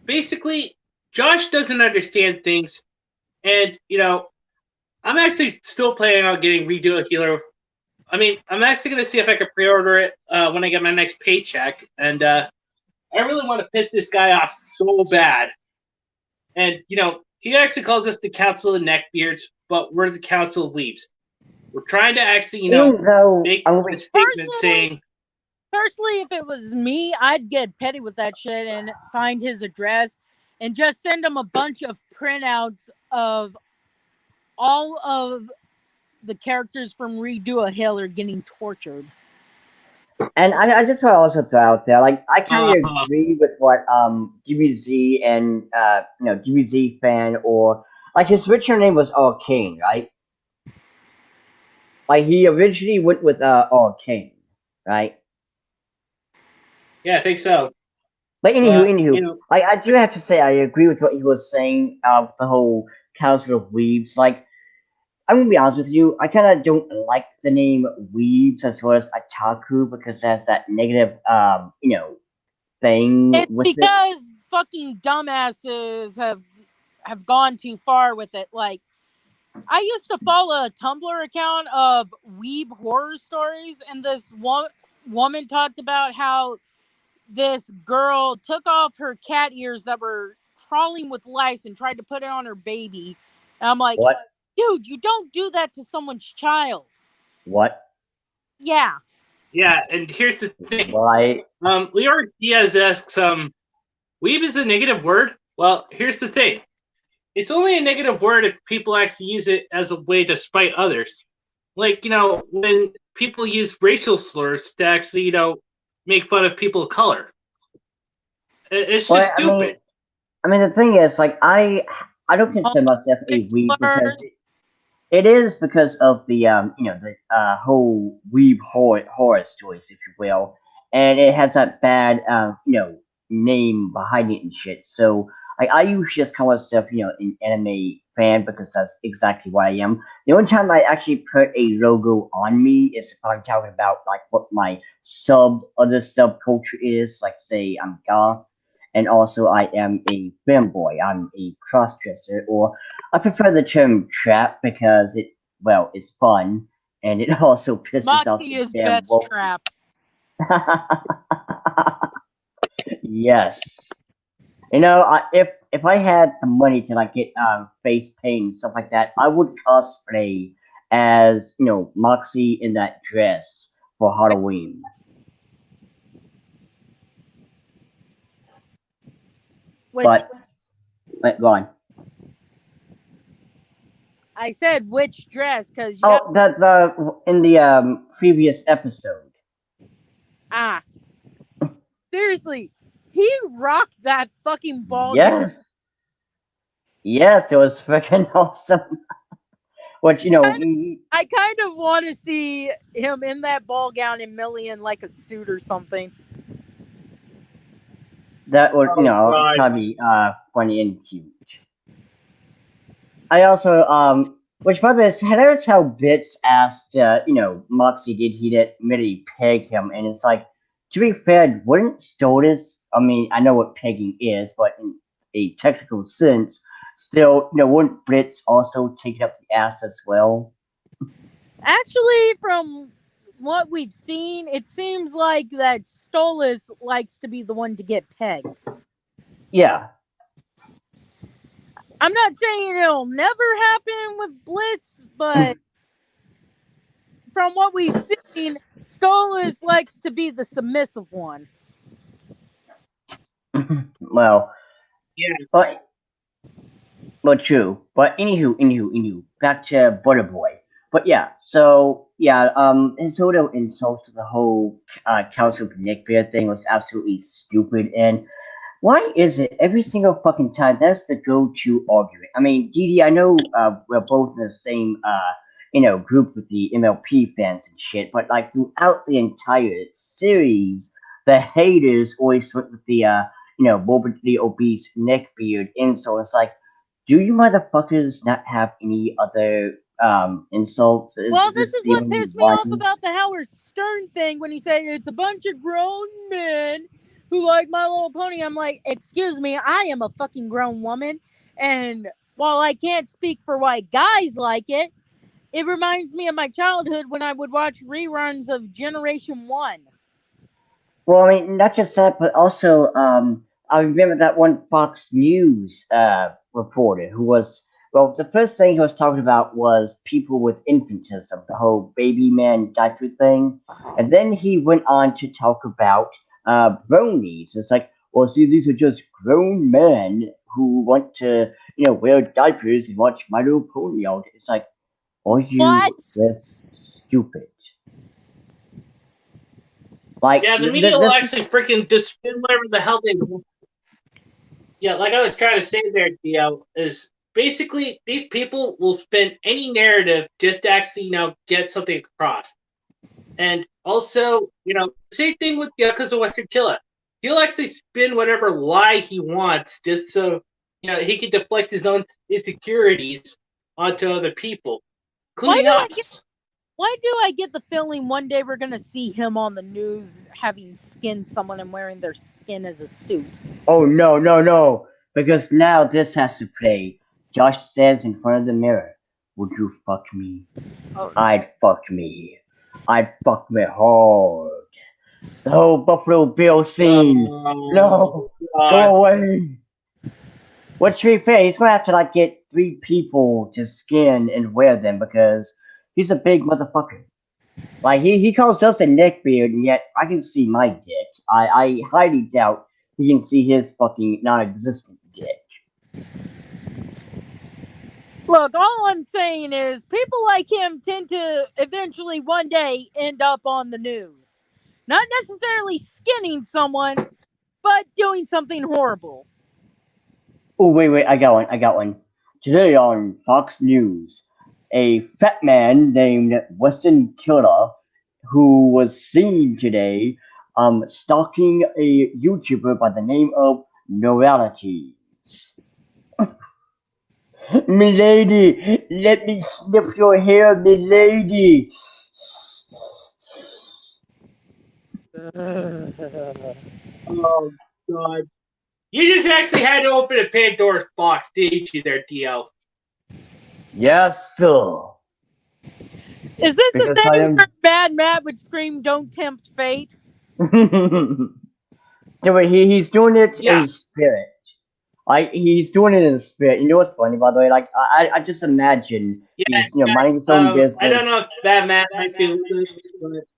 basically, Josh doesn't understand things, and I'm actually still planning on getting Redo a Healer. I mean, I'm actually gonna see if I can pre-order it when I get my next paycheck, and I really want to piss this guy off so bad. And, he actually calls us the Council of Neckbeards, but we're the Council of Weebs. We're trying to actually, Even though make I'm a statement saying, Personally, if it was me, I'd get petty with that shit and find his address and just send him a bunch of printouts of all of the characters from Redo a Hill are getting tortured. and I just want to also throw out there, like I kind of uh, agree with what GBZ and GBZ fan, or like his original name was King, right? Like he originally went with King, right? yeah, I think so. But But, anywho, I do have to say I agree with what he was saying of the whole Council of Weebs. Like, I'm gonna be honest with you, I kind of don't like the name Weebs as well as Otaku because that's that negative, thing It's with it. because fucking dumbasses have gone too far with it. Like, I used to follow a Tumblr account of weeb horror stories, and this woman talked about how this girl took off her cat ears that were crawling with lice and tried to put it on her baby. And I'm like, What? dude, you don't do that to someone's child. What? Yeah. yeah, and here's the thing. Why? Leora Diaz asks, weeb is a negative word? Well, here's the thing. It's only a negative word if people actually use it as a way to spite others. Like, when people use racial slurs to actually, make fun of people of color. It's just stupid. I mean, the thing is, like, I don't consider myself a weeb because it is because of the whole weeb horror stories, if you will, and it has that bad name behind it and shit. So I usually just call myself an anime fan because that's exactly what I am. The only time I actually put a logo on me is if I'm talking about like what my other subculture is, like say I'm goth. And also, I am a femboy. I'm a crossdresser, or I prefer the term trap because it's fun, and it also pisses off Moxie the is damn best woke. trap. Yes. If I had the money to like get face paint and stuff like that, I would cosplay as Moxie in that dress for Halloween. But go on. I said which dress because The in the previous episode. Seriously, he rocked that fucking ball gown. Yes, it was freaking awesome. Which I kind of want to see him in that ball gown and Millie in like a suit or something. that would God. probably funny and cute. I also which by the way, it's hilarious how Bits asked Moxie did he admittedly peg him, and it's like, to be fair, wouldn't Stodus, I mean I know what pegging is, but in a technical sense, still wouldn't Blitz also take it up the ass as well? Actually, from what we've seen, it seems like that Stolas likes to be the one to get pegged. Yeah. I'm not saying it'll never happen with Blitz, but from what we've seen, Stolas likes to be the submissive one. Well, yeah, but true. But anywho, back to Butterboy. But yeah, so yeah, his sort of insult to the whole Council of Nick Bear thing was absolutely stupid. And why is it every single fucking time that's the go-to argument? I mean, Didi, I know we're both in the same group with the MLP fans and shit, but like throughout the entire series, the haters always went with the morbidly obese neckbeard insult. It's like, do you motherfuckers not have any other insults? Well, this is the what only pissed me one? off about the Howard Stern thing when he said it's a bunch of grown men who like My Little Pony. I'm like, excuse me, I am a fucking grown woman, and while I can't speak for why guys like it, it reminds me of my childhood when I would watch reruns of Generation 1. Well, I mean, not just that, but also, I remember that one Fox News reporter who was, well, the first thing he was talking about was people with infantism, the whole baby man diaper thing, and then he went on to talk about bronies. It's like, well, see, these are just grown men who want to, wear diapers and watch My Little Pony all day. It's like, are you What? this stupid? Like, Yeah, the media will this. actually freaking just spin whatever the hell they want. Yeah, like I was trying to say there, Dio, is basically these people will spin any narrative just to actually, get something across. And also, same thing with Yakuza Western Killer. He'll actually spin whatever lie he wants just so, he can deflect his own insecurities onto other people, including us. Why do I get the feeling one day we're gonna see him on the news having skinned someone and wearing their skin as a suit? Oh no! Because now this has to play. Josh says in front of the mirror, "Would you fuck me? Oh, I'd fuck me. I'd fuck me hard." The whole Buffalo Bill scene. No, God. go away. What's to be fair, he's gonna have to like get 3 people to skin and wear them because he's a big motherfucker. Like he calls us a neckbeard, and yet I can see my dick. I highly doubt he can see his fucking non-existent dick. look, all I'm saying is people like him tend to eventually one day end up on the news. Not necessarily skinning someone, but doing something horrible. Oh wait, I got one. Today on Fox News, a fat man named Weston Killer, who was seen today, stalking a YouTuber by the name of Noralities. Milady, let me snip your hair, milady. Oh, God. You just actually had to open a Pandora's box, didn't you there, DL? Yes, sir. Is this the Because I thing am. where Bad Matt would scream, "Don't tempt fate"? He's doing it Yeah. in spirit. He's doing it in spirit. You know what's funny, by the way? Like I just imagine Yeah, he's minding his own business. I don't know if that Matt might be with us,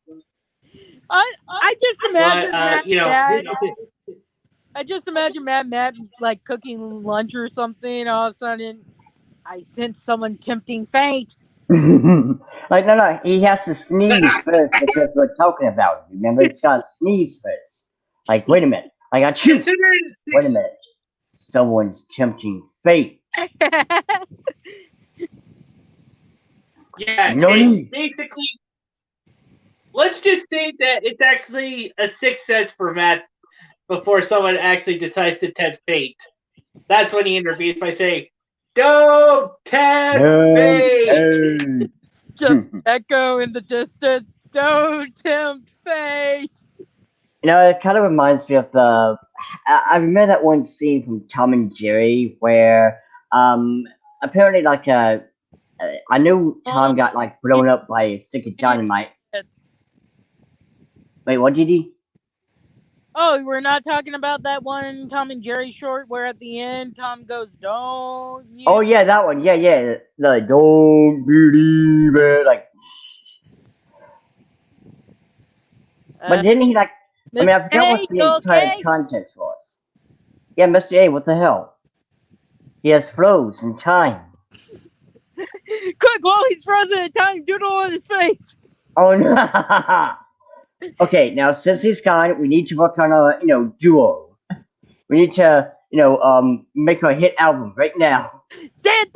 I just imagine Mad Mad. but, I just imagine Mad like cooking lunch or something. All of a sudden, I sense someone tempting fate. Like no, he has to sneeze first because we're talking about it. Remember, it's got to sneeze first. Like wait a minute, I got you. Wait a minute, someone's tempting fate. Yeah, No need. basically, let's just say that it's actually a sixth sense for Matt before someone actually decides to tempt fate. That's when he intervenes by saying, "Don't tempt fate." Just echo in the distance. Don't tempt fate. It kind of reminds me of the. I remember that one scene from Tom and Jerry where, apparently, like, I know Tom got like blown up by a stick of dynamite. Wait, what did he? Oh, we're not talking about that one Tom and Jerry short where at the end Tom goes, "Don't you?" Oh yeah, that one. Yeah. Like, don't believe it. Like, but didn't he like? I mean, I forgot what the entire context was. Yeah, Mr. A, what the hell? He has flows in time. Quick, while he's frozen in time, doodle on his face. Oh no. Okay, now since he's gone, we need to work on a duo. We need to make a hit album right now. Dan.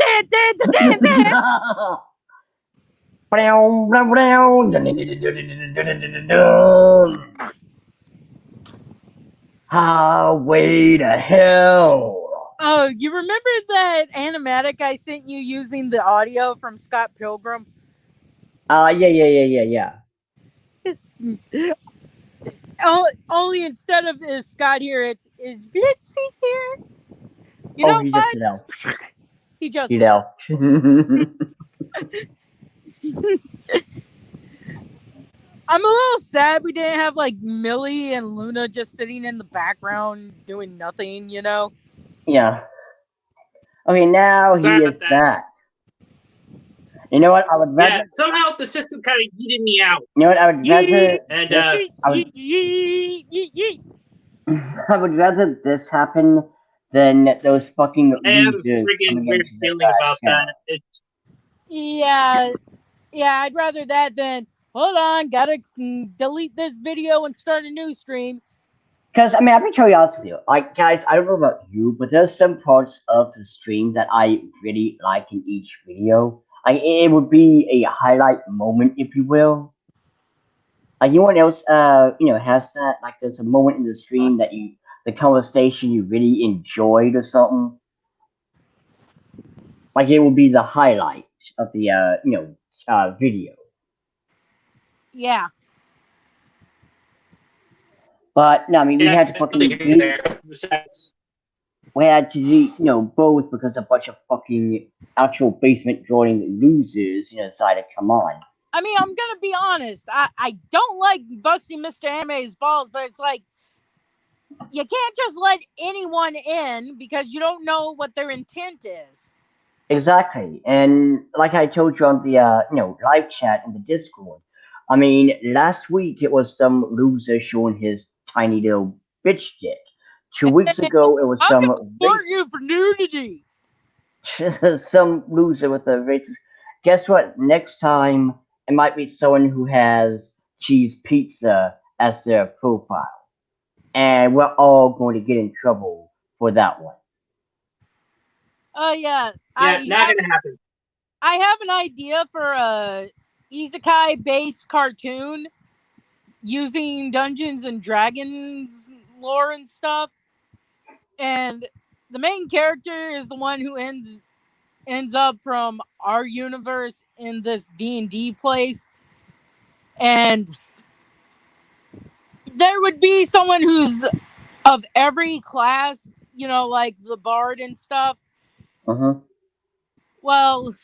Highway to hell. Oh, you remember that animatic I sent you using the audio from Scott Pilgrim? Yeah. Only instead of is Scott here, is Bitsy here. You know he what? just left. He just He left. I'm a little sad we didn't have like Millie and Luna just sitting in the background doing nothing, you know? Yeah. Okay, now Sorry he about is that. back. You know what? I would rather. Yeah, somehow the system kind of yeeted me out. You know what? I would rather. And this, I would. Yeet. I would rather this happen than those fucking I have a losers freaking coming weird into this feeling about channel. that. It's Yeah, I'd rather that than hold on, gotta delete this video and start a new stream. Because, I mean, I'll be totally honest with you. Like, guys, I don't know about you, but there's some parts of the stream that I really like in each video. Like, it would be a highlight moment, if you will. Like, anyone else, has that? Like, there's a moment in the stream that the conversation you really enjoyed or something. Like, it would be the highlight of the, video. Yeah. But, no, I mean, we yeah, had to I fucking totally agree there. Besides, we had to do, both because a bunch of fucking actual basement joining losers, decided, come on. I mean, I'm gonna be honest. I don't like busting Mr. Anime's balls, but it's like you can't just let anyone in because you don't know what their intent is. Exactly. And like I told you on the, live chat in the Discord, I mean, last week it was some loser showing his tiny little bitch dick. 2 weeks ago, it was I'm some gonna report you for nudity. some loser with a racist. Guess what? Next time, it might be someone who has cheese pizza as their profile. And we're all going to get in trouble for that one. Oh yeah. yeah, not gonna happen. I have an idea for a isekai based cartoon using Dungeons and Dragons lore and stuff. And the main character is the one who ends up from our universe in this D&D place. And there would be someone who's of every class, like the bard and stuff. Well,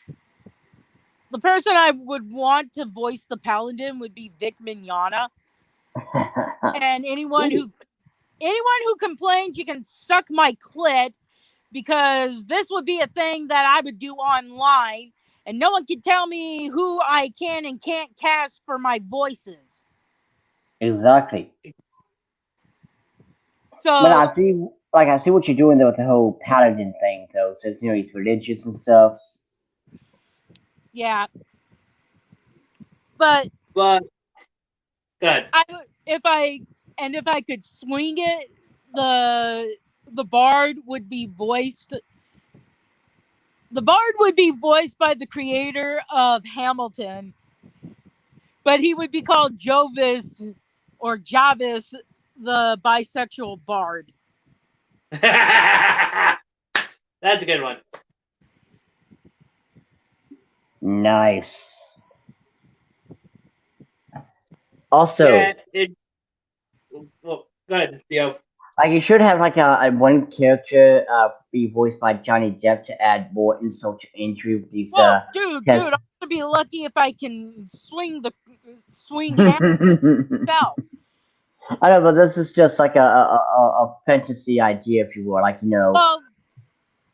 the person I would want to voice the paladin would be Vic Mignogna. And anyone who complains, you can suck my clit, because this would be a thing that I would do online, and no one can tell me who I can and can't cast for my voices. Exactly. So, But I see what you're doing there with the whole paladin thing, though. Since he's religious and stuff. yeah. But good. If I could swing it, the bard would be voiced. The bard would be voiced by the creator of Hamilton, but he would be called Jovis or Javis, the bisexual bard. That's a good one. Nice. Also, yeah, well, good, Theo. Like, you should have like a one character be voiced by Johnny Depp to add more insult to injury with these. Well, dude, I'm gonna be lucky if I can swing myself. I know, but this is just like a fantasy idea, if you will. Like, Well,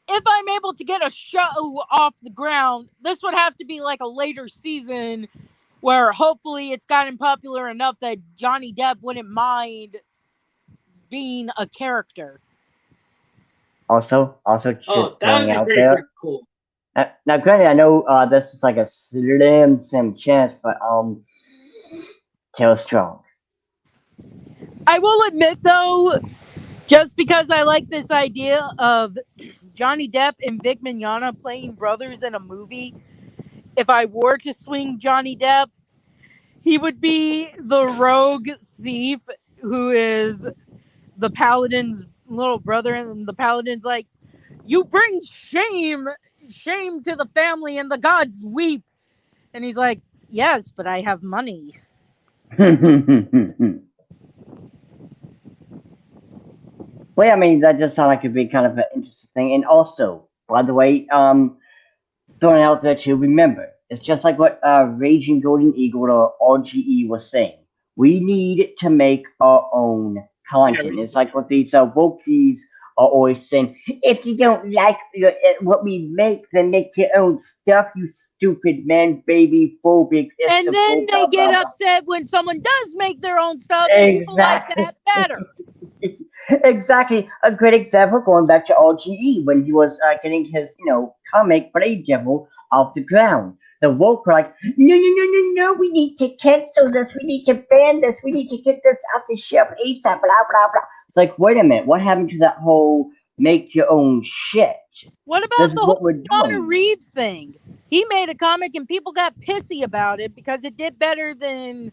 if I'm able to get a show off the ground, this would have to be like a later season where hopefully it's gotten popular enough that Johnny Depp wouldn't mind being a character. Also, Oh, just that throwing would out be there. pretty cool. Now, granted, I know this is like a slim chance, but Tail strong. I will admit, though, just because I like this idea of Johnny Depp and Vic Mignogna playing brothers in a movie, if I were to swing Johnny Depp, he would be the rogue thief who is the paladin's little brother, and the paladin's like, "You bring shame to the family, and the gods weep." And he's like, "Yes, but I have money." Well, I mean, that does sound like it'd be kind of an interesting thing. And also, by the way, throwing out there to remember, it's just like what Raging Golden Eagle or RGE was saying. We need to make our own content. It's like what these wokies are always saying. If you don't like what we make, then make your own stuff. You stupid man, baby phobic. And then Blah they get blah blah. upset when someone does make their own stuff and people like Exactly. that better. Exactly. A great example going back to RGE when he was getting his, comic Blade Devil off the ground. The woke were like, no, no, no, no, no, we need to cancel this. We need to ban this. We need to get this off the shelf ASAP, blah, blah, blah. It's like, wait a minute. What happened to that whole make your own shit? What This about is the what whole we're Keanu doing. Reeves thing? He made a comic and people got pissy about it because it did better than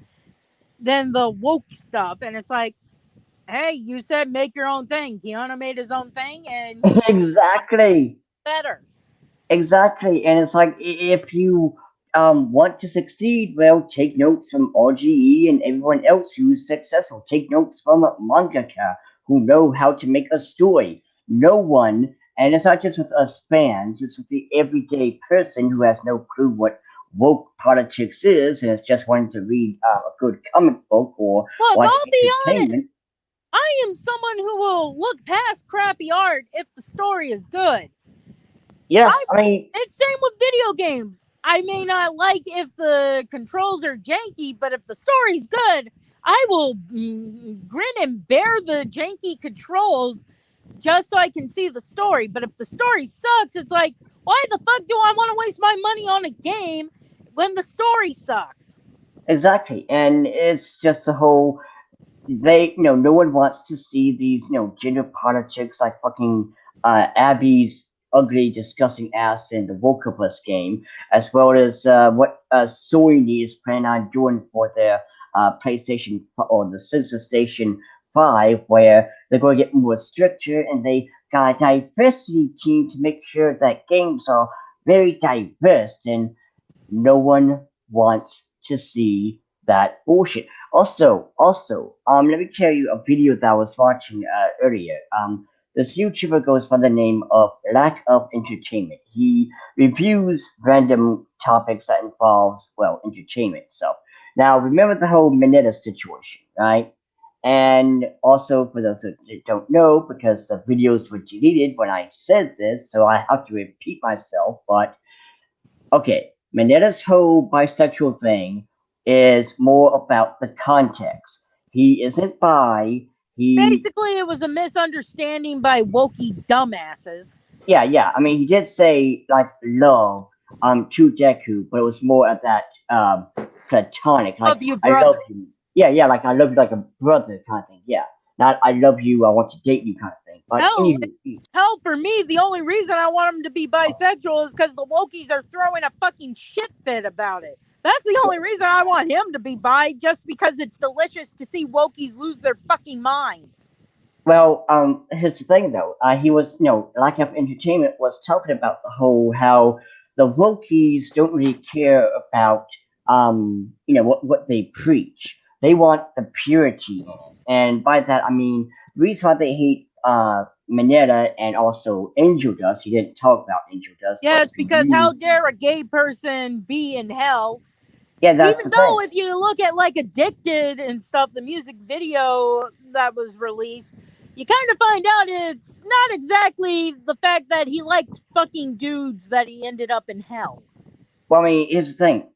the woke stuff. And it's like, hey, you said make your own thing. Keanu made his own thing and he Exactly. better. Exactly, and it's like if you want to succeed, well, take notes from RGE and everyone else who's successful. Take notes from mangaka who know how to make a story. No one, and it's not just with us fans; it's with the everyday person who has no clue what woke politics is and is just wanting to read a good comic book or Look, watch I'll be honest. entertainment. I am someone who will look past crappy art if the story is good. Yes, I mean, It's same with video games. I may not like if the controls are janky, but if the story's good, I will grin and bear the janky controls just so I can see the story. But if the story sucks, it's like, why the fuck do I want to waste my money on a game when the story sucks? exactly, and it's just the whole no one wants to see these, gender politics like fucking Abby's ugly, disgusting ass in the Vocabus game, as well as what Sony is planning on doing for their PlayStation or the Sensor Station 5, where they're going to get more stricter and they got a diversity team to make sure that games are very diverse and no one wants to see that bullshit. Let me tell you a video that I was watching earlier. This YouTuber goes by the name of Lack of Entertainment. He reviews random topics that involves, well, entertainment stuff. Now, remember the whole Mineta situation, right? And also, for those that don't know, because the videos were deleted when I said this, so I have to repeat myself, but okay, Mineta's whole bisexual thing is more about the context. He isn't bi. He, Basically, it was a misunderstanding by wokey dumbasses. yeah. I mean, he did say like love, to Deku, but it was more of that platonic, like Love you, I brother. love you. Yeah, like I love you like a brother kind of thing. Yeah, not I love you, I want to date you kind of thing. But Hell, for me, the only reason I want him to be bisexual is because the wokies are throwing a fucking shit fit about it. That's the only reason I want him to be bi, just because it's delicious to see wokies lose their fucking mind. Well, here's the thing though. He was, Lack of Entertainment was talking about the whole how the wokies don't really care about, what they preach. They want the purity in it, and by that I mean the reason why they hate Mineta and also Angel Dust. He didn't talk about Angel Dust. Yes, because how dare a gay person be in hell? Yeah, that's Even the though thing. if you look at like Addicted and stuff, the music video that was released, you kind of find out it's not exactly the fact that he liked fucking dudes that he ended up in hell. Well, I mean, here's the thing.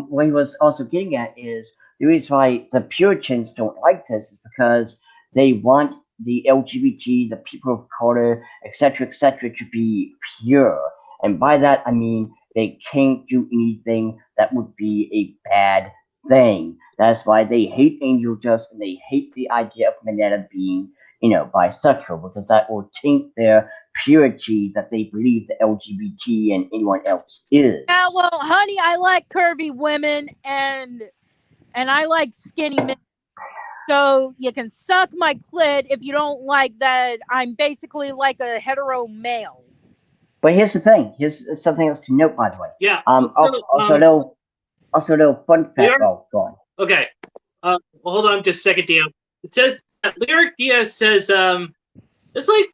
What he was also getting at is the reason why the Puritans don't like this is because they want the LGBT, the people of color, etc., to be pure. And by that, I mean they can't do anything that would be a bad thing. That's why they hate Angel Dust and they hate the idea of Mineta being, bisexual, because that will taint their purity that they believe the LGBT and anyone else is. Yeah, well, honey, I like curvy women and I like skinny men. So you can suck my clit if you don't like that I'm basically like a hetero male. But here's the thing. Here's something else to note, by the way. Yeah. Also a little fun fact. Oh, go on. Okay. Well, hold on just a second, Dio. It says that Lyric Diaz says, it's like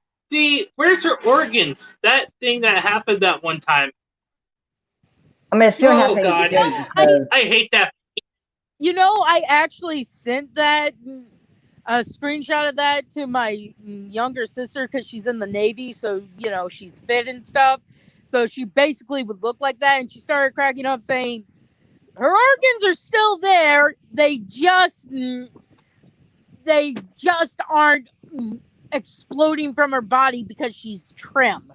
where's her organs? That thing that happened that one time. I mean, it's still Oh happening God, today because I hate that. I actually sent that a screenshot of that to my younger sister because she's in the Navy, so she's fit and stuff. So she basically would look like that, and she started cracking up, saying her organs are still there. They just aren't exploding from her body because she's trim.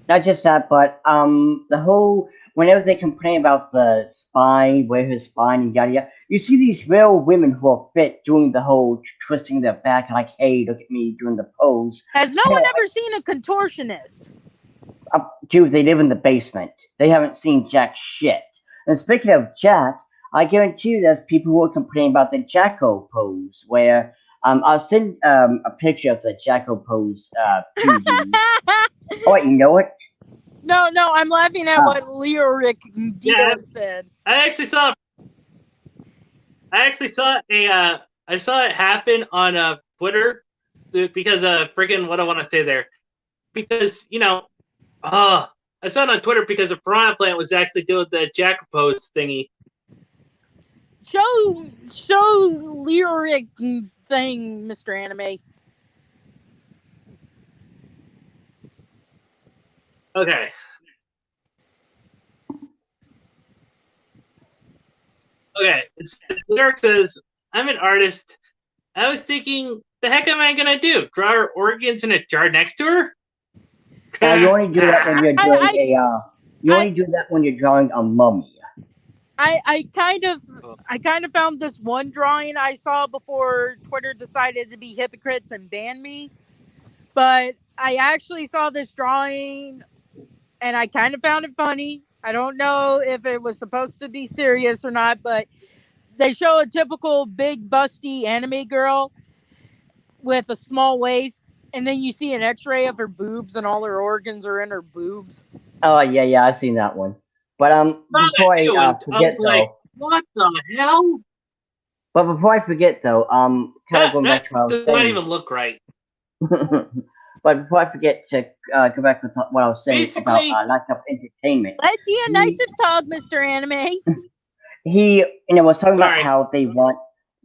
Not just that, but the whole whenever they complain about the spine, where her spine and yada yada, you see these real women who are fit doing the whole twisting their back like, hey, look at me doing the pose. Has no Hell, one ever seen a contortionist? Dude, they live in the basement. They haven't seen jack shit. And speaking of jack, I guarantee you there's people who are complaining about the Jacko pose, where I'll send a picture of the Jacko pose to you. Oh, wait, you know what? No, I'm laughing at what Lyric Yeah, Dito said. I actually saw I saw it happen on Twitter because freaking what I want to say there because I saw it on Twitter because a Piranha Plant was actually doing the Jack pose thingy. Show Lyric's thing, Mr. Anime. Okay. Okay, it's lyric says, I'm an artist. I was thinking, the heck am I gonna do? Draw her organs in a jar next to her? You only do that when you're doing You only do that when you're drawing a mummy. I kind of found this one drawing I saw before Twitter decided to be hypocrites and ban me. But I actually saw this drawing and I kind of found it funny. I don't know if it was supposed to be serious or not, but they show a typical big busty anime girl with a small waist, and then you see an x-ray of her boobs and all her organs are in her boobs. Oh yeah, I've seen that one. But before I forget like, what the hell? But before I forget though, kind of going back to what I was does saying. not even look right. But before I forget to go back to what I was saying about lack of entertainment. Let Dionysus talk, Mr. Anime. He was talking about how they want.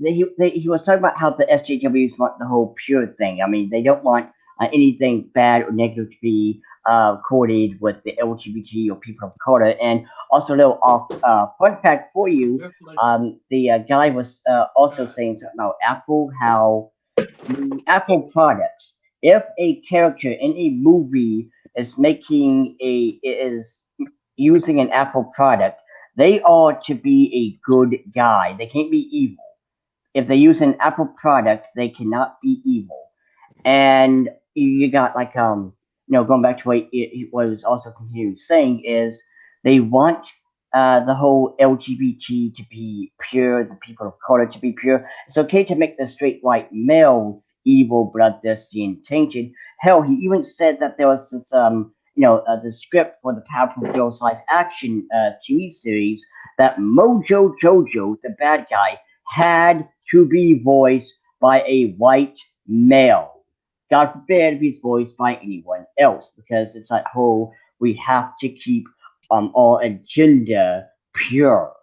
He was talking about how the SJWs want the whole pure thing. I mean, they don't want anything bad or negative to be quoted with the LGBT or people of color. And also, a little fun fact for you: the guy was also saying something about Apple, how the Apple products. If a character in a movie is using an Apple product, they are to be a good guy. They can't be evil. If they use an Apple product, they cannot be evil. And you got like going back to what it was also continuing saying is they want the whole LGBT to be pure, the people of color to be pure. It's okay to make the straight white male evil, bloodthirsty, and tainted. Hell, he even said that there was this the script for the Powerpuff Girls live action TV series that Mojo Jojo, the bad guy, had to be voiced by a white male. God forbid if he's voiced by anyone else, because it's that whole we have to keep our agenda pure.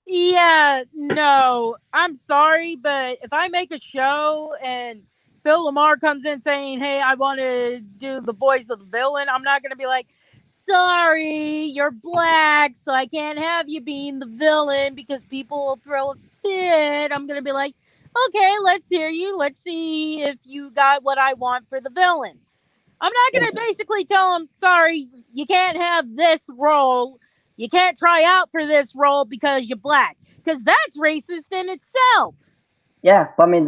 Yeah, no, I'm sorry, but if I make a show and Phil Lamar comes in saying, hey, I want to do the voice of the villain, I'm not going to be like, sorry, you're black, so I can't have you being the villain because people will throw a fit. I'm going to be like, okay, let's hear you. Let's see if you got what I want for the villain. I'm not going to basically tell him, sorry, you can't have this role. You can't try out for this role because you're black. Because that's racist in itself. Yeah, but I mean,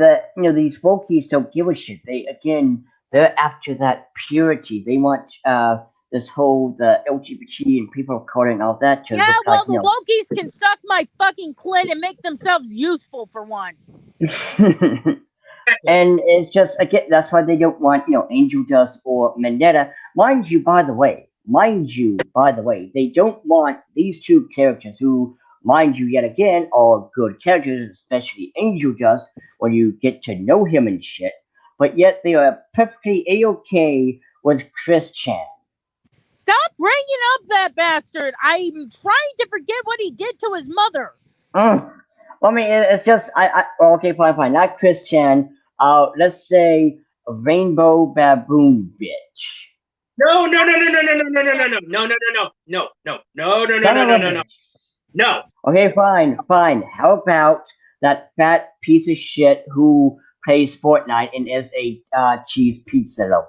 these wokies don't give a shit. They're after that purity. They want this whole the LGBT and people of color and all that to yeah, look well, like, the wokies can suck my fucking clit and make themselves useful for once. And it's just again that's why they don't want Angel Dust or Vendetta. Mind you, by the way, they don't want these two characters who, mind you, yet again are good characters, especially Angel Dust when you get to know him and shit. But yet they are perfectly a-okay with Chris Chan. Stop bringing up that bastard. I'm trying to forget what he did to his mother. Well, I mean, it's just okay, fine. Not Christian. Let's say a rainbow baboon bitch. No, no, no, no, no, no, no, no, no, no, no, no, no, no, no, no, no, no, no, Son no, of no, a no, no. bitch. No. Okay, fine. How about that fat piece of shit who plays Fortnite and is a cheese pizza lover?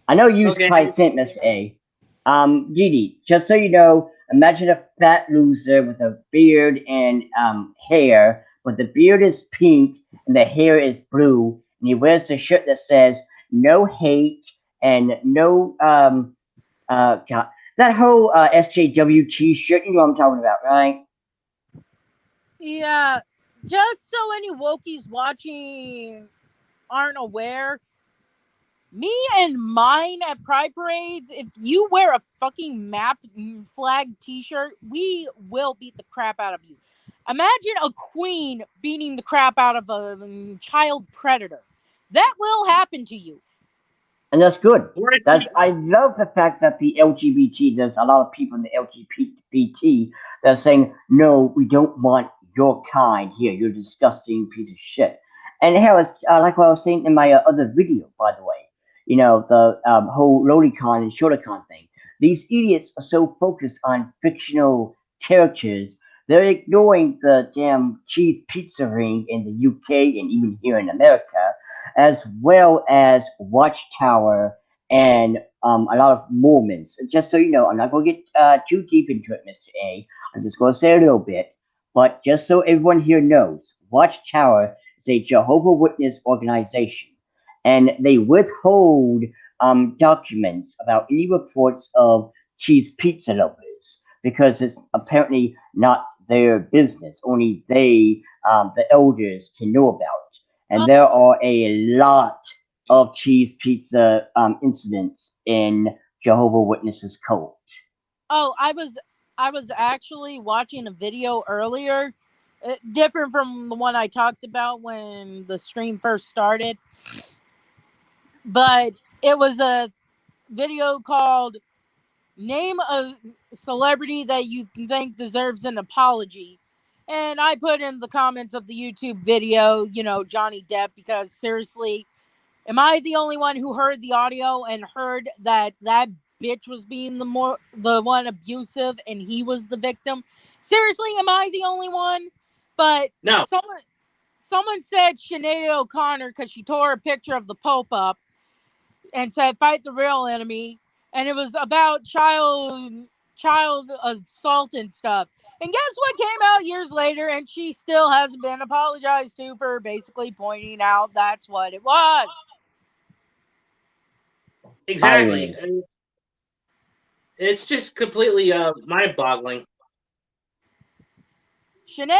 I know you Okay. probably sent Mr. A. Didi, just so you know, imagine a fat loser with a beard and hair, but the beard is pink and the hair is blue, and he wears a shirt that says "No hate" and no God, that whole SJW cheese shirt. You know what I'm talking about, right? Yeah, just so any wokies watching aren't aware, me and mine at Pride Parades, if you wear a fucking map flag t-shirt, we will beat the crap out of you. Imagine a queen beating the crap out of a child predator. That will happen to you. And that's good. Or if That's you, I love the fact that the LGBT, there's a lot of people in the LGBT that are saying, no, we don't want your kind here. You're a disgusting piece of shit. And here is like what I was saying in my other video, by the way. You know, the whole lolicon and shorticon thing. These idiots are so focused on fictional characters, they're ignoring the damn cheese pizza ring in the UK and even here in America, as well as Watchtower and a lot of moments. Just so you know, I'm not going to get too deep into it, Mr. A. I'm just going to say a little bit. But just so everyone here knows, Watchtower is a Jehovah Witness organization, and they withhold documents about any reports of cheese pizza lovers because it's apparently not their business. Only they, the elders, can know about it. And Oh, there are a lot of cheese pizza incidents in Jehovah Witnesses cult. oh, I was actually watching a video earlier, different from the one I talked about when the stream first started, but it was a video called "Name a Celebrity That You Think Deserves an Apology." And I put in the comments of the YouTube video, Johnny Depp, because seriously, am I the only one who heard the audio and heard that bitch was being the one abusive and he was the victim? Seriously, am I the only one? But no. someone said Sinead O'Connor because she tore a picture of the Pope up and said fight the real enemy, and it was about child assault and stuff. And guess what came out years later, and she still hasn't been apologized to for basically pointing out that's what it was. Exactly. Irony. And it's just completely mind-boggling. Shanae,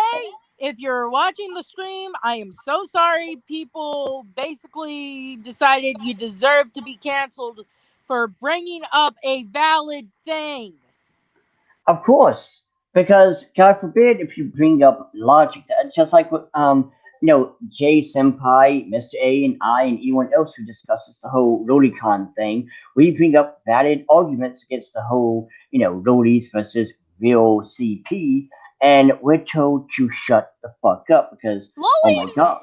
if you're watching the stream, I am so sorry. People basically decided you deserve to be canceled for bringing up a valid thing. Of course, because God forbid if you bring up logic, just like what Jay Senpai, Mr. A, and I, and anyone else who discusses the whole Lolicon thing, we bring up valid arguments against the whole Lolis versus real CP, and we're told to shut the fuck up because oh my Lollies, god.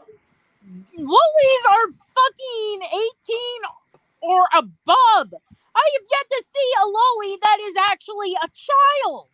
lollies are fucking 18 or above. I have yet to see a lolly that is actually a child.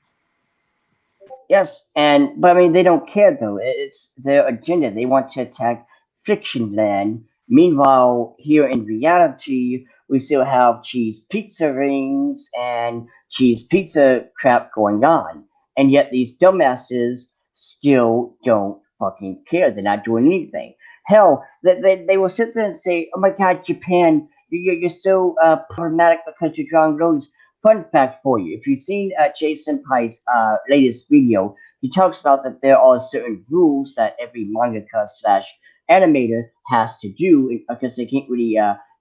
Yes, but I mean they don't care though. It's their agenda. They want to attack fiction land. Meanwhile, here in reality, we still have cheese pizza rings and cheese pizza crap going on, and yet these dumbasses still don't fucking care. They're not doing anything. Hell, they will sit there and say, "Oh my God, Japan, you're so problematic because you're drawing roads." Fun fact for you: if you've seen Jay Senpai's latest video, he talks about that there are certain rules that every mangaka slash animator has to do because they can't really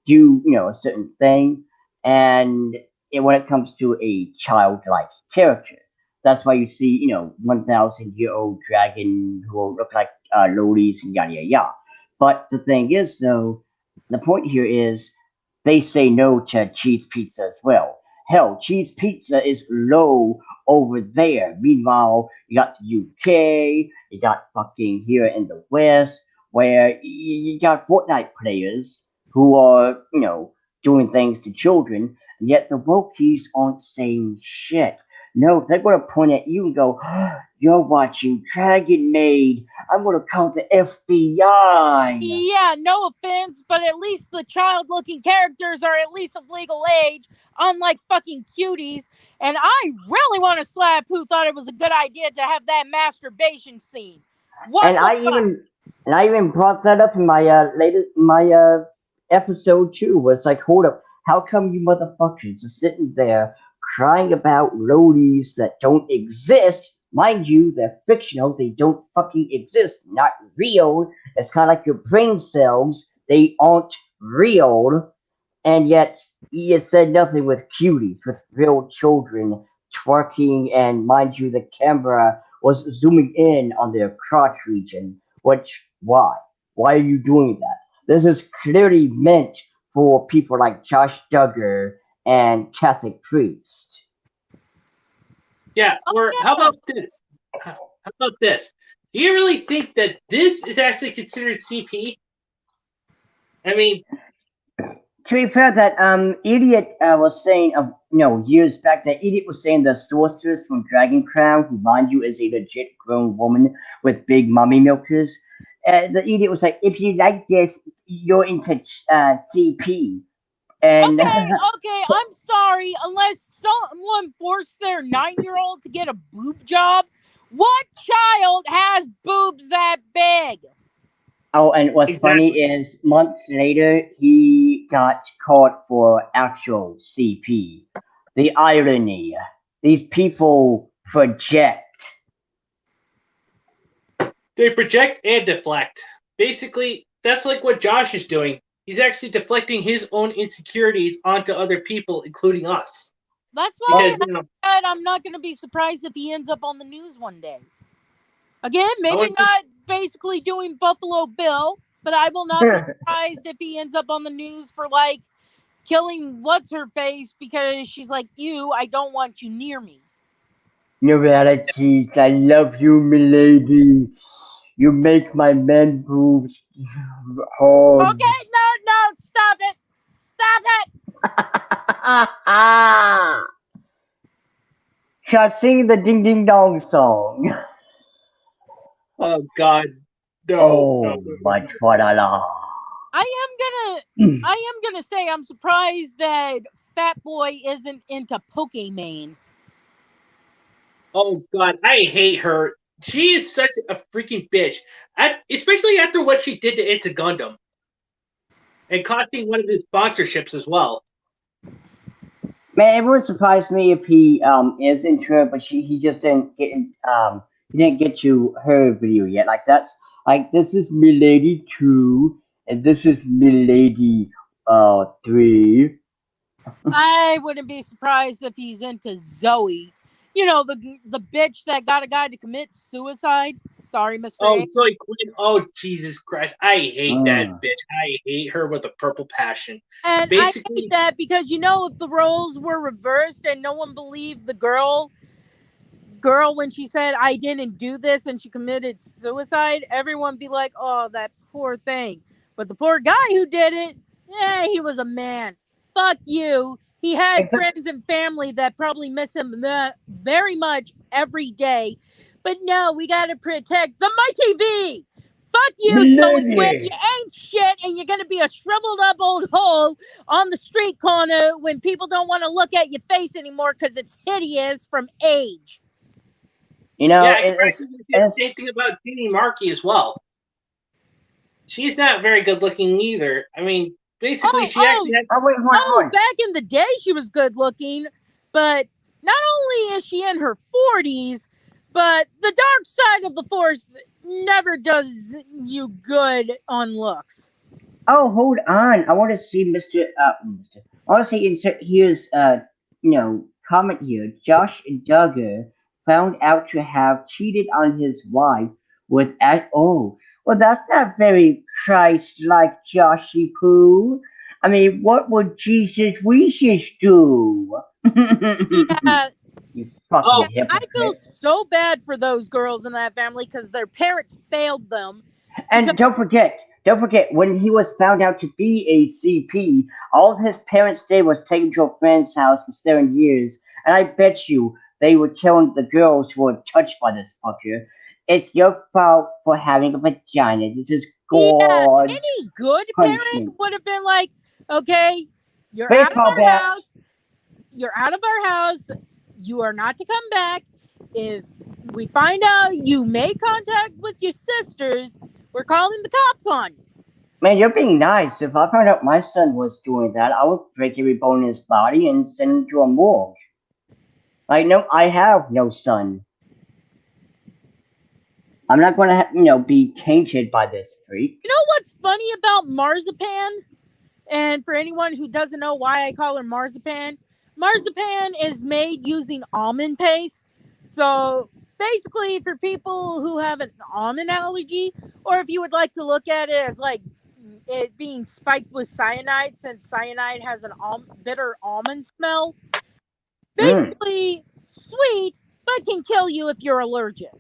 do a certain thing, and when it comes to a childlike character. That's why you see, 1,000-year-old dragon who will look like lolies and yada yada yada. But the thing is, though, the point here is they say no to cheese pizza as well. Hell, cheese pizza is low over there. Meanwhile, you got the UK, you got fucking here in the West, where you got Fortnite players who are, doing things to children, and yet the wokies aren't saying shit. No, they're gonna point at you and go, "You're watching Dragon Maid. I'm gonna call the FBI." Yeah, no offense, but at least the child-looking characters are at least of legal age, unlike fucking cuties. And I really want to slap who thought it was a good idea to have that masturbation scene. What And the I fuck? even and I even brought that up in my episode too. Was like, hold up, how come you motherfuckers are sitting there crying about roadies that don't exist? Mind you, they're fictional. They don't fucking exist. Not real. It's kind of like your brain cells. They aren't real. And yet you said nothing with cuties, with real children twerking, and mind you, the camera was zooming in on their crotch region. Which, why? Why are you doing that? This is clearly meant for people like Josh Duggar and Catholic Priest. Yeah, Oh, or how yeah. about this? How about this? Do you really think that this is actually considered CP? I mean, To be fair, that idiot was saying, years back, that idiot was saying the sorceress from Dragon Crown, who mind you is a legit grown woman with big mummy milkers. The idiot was like, if you like this, you're into CP. And Okay, I'm sorry. Unless someone forced their 9-year-old to get a boob job, what child has boobs that big? oh, and what's funny exactly. is months later he got caught for actual CP. The irony. These people project. They project and deflect. Basically, that's like what Josh is doing. He's actually deflecting his own insecurities onto other people, including us. That's why Because, I said I'm not going to be surprised if he ends up on the news one day. Again, I maybe wouldn't be- not basically doing Buffalo Bill, but I will not be surprised if he ends up on the news for like killing what's her face because she's like, "Ew, I don't want you near me." Realities, I love you, milady. You make my man boobs hard. Okay, no, stop it. Stop it. Shall sing the ding ding dong song. oh, God. No, no. Oh, my tra-la-la. I am gonna say I'm surprised that Fat Boy isn't into Pokemon. Oh, God. I hate her. She is such a freaking bitch. Especially after what she did to It's a Gundam. And costing one of his sponsorships as well. Man, it would surprise me if he is into her, but he just didn't get he didn't get to her video yet. Like that's like this is Milady 2 and this is Milady 3. I wouldn't be surprised if he's into Zoe. You know, the bitch that got a guy to commit suicide. Sorry, Mr. Oh, A. Zoe Quinn. Oh, Jesus Christ. I hate that Mm. bitch. I hate her with a purple passion. And I hate Basically, that because you know if the roles were reversed and no one believed the girl when she said I didn't do this and she committed suicide, everyone be like, "Oh, that poor thing." But the poor guy who did it, yeah, he was a man. Fuck you. He had Except friends and family that probably miss him very much every day. But no, we got to protect the mighty V. Fuck you, Zoe Quinn. You Milady. ain't shit, and you're gonna be a shriveled up old hole on the street corner when people don't want to look at your face anymore because it's hideous from age. You know, yeah, I can practically say the same thing about Jeannie Markey as well. She's not very good looking either. I mean, basically, she actually had. oh wait, hold on. Back in the day, she was good looking, but not only is she in her 40s, but the dark side of the force never does you good on looks. Oh, hold on. I want to see Mr. I want to see insert here's comment here. Josh Duggar found out to have cheated on his wife with well, that's not very Christ-like, Joshy Poo. I mean, what would Jesus Wishes do? Yeah, You fucking Oh, I feel hypocrite. so bad for those girls in that family because their parents failed them. And don't forget, when he was found out to be a CP, all his parents did was take him to a friend's house for 7 years, and I bet you they were telling the girls who were touched by this fucker, "It's your fault for having a vagina. This is Yeah, God's any good punishment." parent would have been like, okay, you're out of Baseball our bat. house. You're out of our house. You are not to come back. If we find out you made contact with your sisters, we're calling the cops on you. Man, you're being nice. If I found out my son was doing that, I would break every bone in his body and send him to a morgue. Like, no, I have no son. I'm not going to, be tainted by this freak. You know what's funny about marzipan? And for anyone who doesn't know why I call her marzipan, marzipan is made using almond paste. So basically, for people who have an almond allergy, or if you would like to look at it as like it being spiked with cyanide, since cyanide has an bitter almond smell, Mm. basically sweet, but can kill you if you're allergic.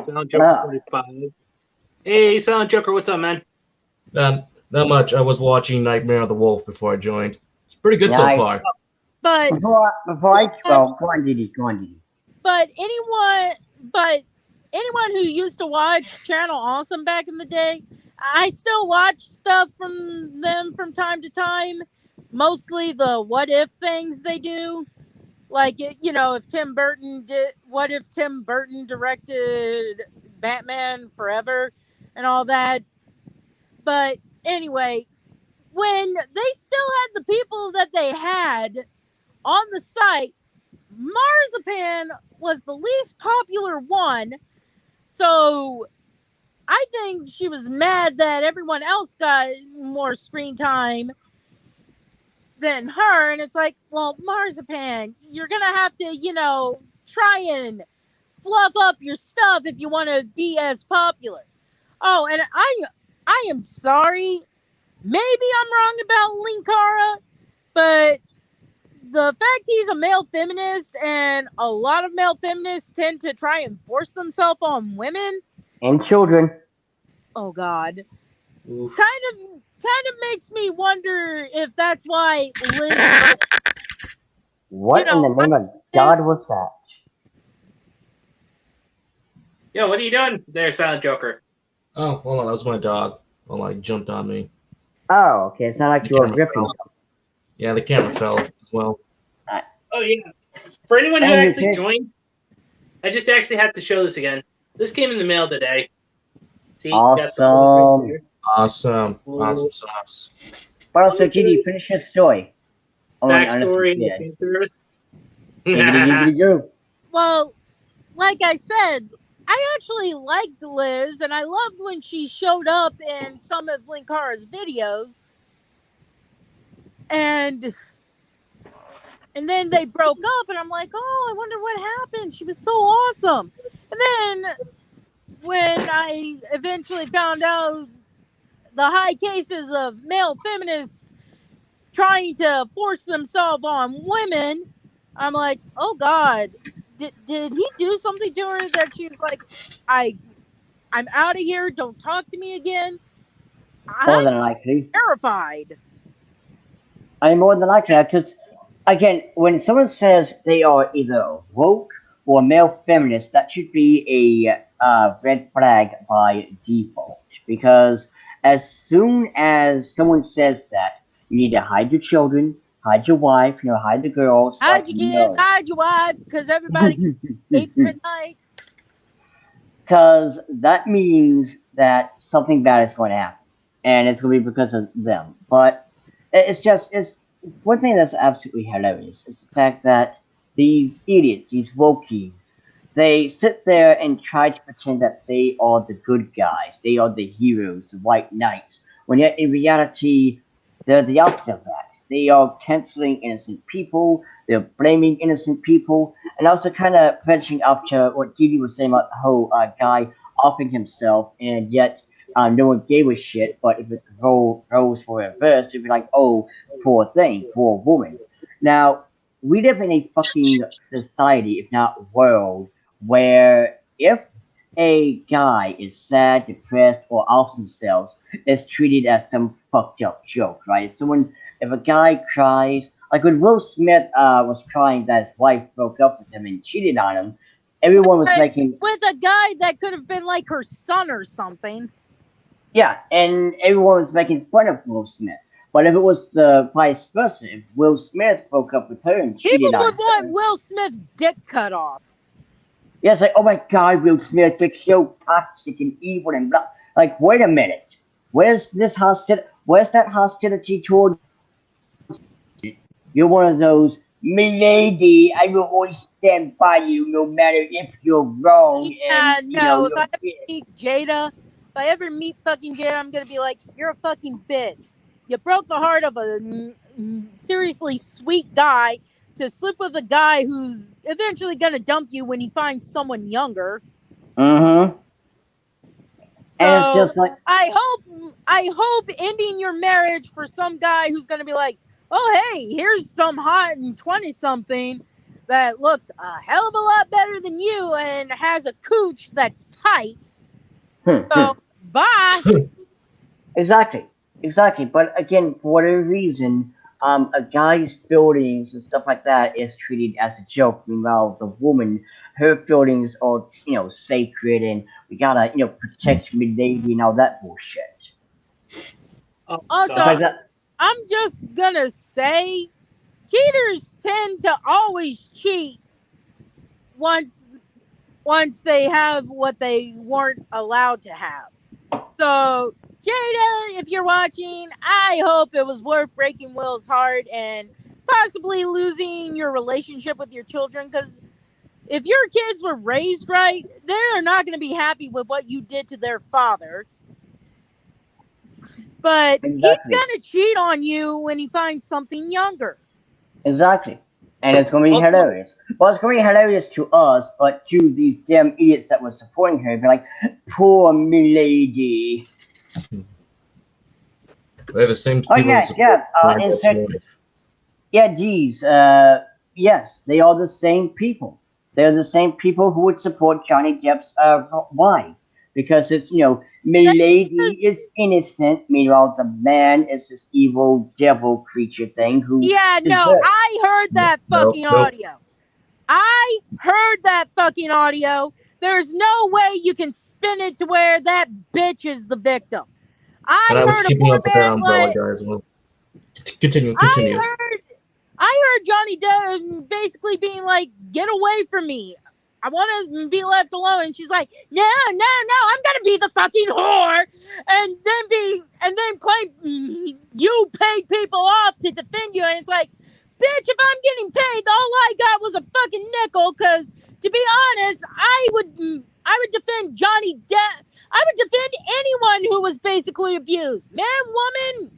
Silent Joker 45. Hey, Silent Joker, what's up, man? Not much. I was watching Nightmare of the Wolf before I joined. It's pretty good Nice. so far. But Before I go on, Diddy. but anyone who used to watch Channel Awesome back in the day, I still watch stuff from them from time to time. Mostly the what if things they do. Like, if Tim Burton what if Tim Burton directed Batman Forever and all that. But anyway, when they still had the people that they had on the site, Marzipan was the least popular one. So I think she was mad that everyone else got more screen time than her. And it's like, well, Marzipan, you're going to have to, try and fluff up your stuff if you want to be as popular. Oh, and I am sorry. Maybe I'm wrong about Linkara, but the fact he's a male feminist, and a lot of male feminists tend to try and force themselves on women. And children. Oh God. Oof. Kind of makes me wonder if that's why Liz. What in the name of God was that? Yo, what are you doing there, Silent Joker? Oh, hold on. That was my dog. Well, jumped on me. Oh, okay. It's not like you were Camera ripping. fell. Yeah, the camera fell as well. Oh, yeah. For anyone who Hey, actually kid. joined, I just actually have to show this again. This came in the mail today. See, got the Awesome. right Awesome. Ooh. Awesome sauce. But also, Giddy, finish your story. Backstory in the fan service. Giggity, go. Well, like I said, I actually liked Liz, and I loved when she showed up in some of Linkara's videos. And then they broke up, and I'm like, oh, I wonder what happened. She was so awesome. And then when I eventually found out the high cases of male feminists trying to force themselves on women, I'm like, oh God, did he do something to her that she was like, I'm out of here, don't talk to me again? More I'm than likely. terrified. I'm more than likely, because, again, when someone says they are either woke or male feminist, that should be a red flag by default. Because as soon as someone says that, you need to hide your children, hide your wife, hide the girls. Hide your kids, hide your wife, because everybody ate tonight. Because that means that something bad is going to happen, and it's going to be because of them. But it's one thing that's absolutely hilarious. It's the fact that these idiots, these wokies, they sit there and try to pretend that they are the good guys, they are the heroes, the white knights, when yet in reality, they're the opposite of that. They are canceling innocent people, they're blaming innocent people, and also kind of branching off to what Didi was saying about the whole guy offing himself, and yet no one gave a shit. But if the roles were reversed, it'd be like, oh, poor thing, poor woman. Now, we live in a fucking society, if not world, where if a guy is sad, depressed, or off themselves, it's treated as some fucked up joke, right? If a guy cries, like when Will Smith was crying that his wife broke up with him and cheated on him, everyone was making with a guy that could have been like her son or something. yeah, and everyone was making fun of Will Smith. But if it was the vice versa, if Will Smith broke up with her and People cheated on would want her, Will Smith's dick cut off. yeah, it's like, oh my God, Will Smith, you're so toxic and evil and blah. Like, wait a minute, where's this hostility? Where's that hostility toward? You're one of those, milady. I will always stand by you, no matter if you're wrong, Yeah, and no. If you're I ever meet Jada, if I ever meet fucking Jada, I'm gonna be like, you're a fucking bitch. You broke the heart of a seriously sweet guy to sleep with a guy who's eventually gonna dump you when he finds someone younger. Mm-hmm. And it's So just like, I hope ending your marriage for some guy who's gonna be like, oh hey, here's some hot and 20 something that looks a hell of a lot better than you and has a cooch that's tight. So bye. exactly, exactly. But again, for whatever reason, a guy's feelings and stuff like that is treated as a joke. Meanwhile, the woman, her feelings are, sacred, and we gotta, protect lady and all that bullshit. Oh, Also, It's like God. that. I'm just gonna say cheaters tend to always cheat once they have what they weren't allowed to have. So, Jada, if you're watching, I hope it was worth breaking Will's heart and possibly losing your relationship with your children. Because if your kids were raised right, they're not going to be happy with what you did to their father. But he's Exactly, going to cheat on you when he finds something younger. exactly. And it's gonna be Also, hilarious. Well, it's gonna be hilarious to us, but to these damn idiots that were supporting her, be like, poor milady. They're the same Oh people who yeah, support yeah. Johnny Depp's Insert. wife. Yeah, geez. Yes, they are the same people. They're the same people who would support Johnny Depp's wife because it's milady is innocent, meanwhile the man is this evil devil creature thing who Yeah, no, deserves. I heard that Nope, fucking nope. audio. I heard that fucking audio. There's no way you can spin it to where that bitch is the victim. And I I was heard a keeping poor up with their man umbrella like guys. Well, continue, I continue. heard I heard Johnny Depp basically being like, "Get away from me. I want to be left alone." And she's like, "No, no, no. I'm gonna be the fucking whore," and then claim you paid people off to defend you. And it's like, bitch, if I'm getting paid, all I got was a fucking nickel. Because to be honest, I would defend Johnny Depp. I would defend anyone who was basically abused, man, woman.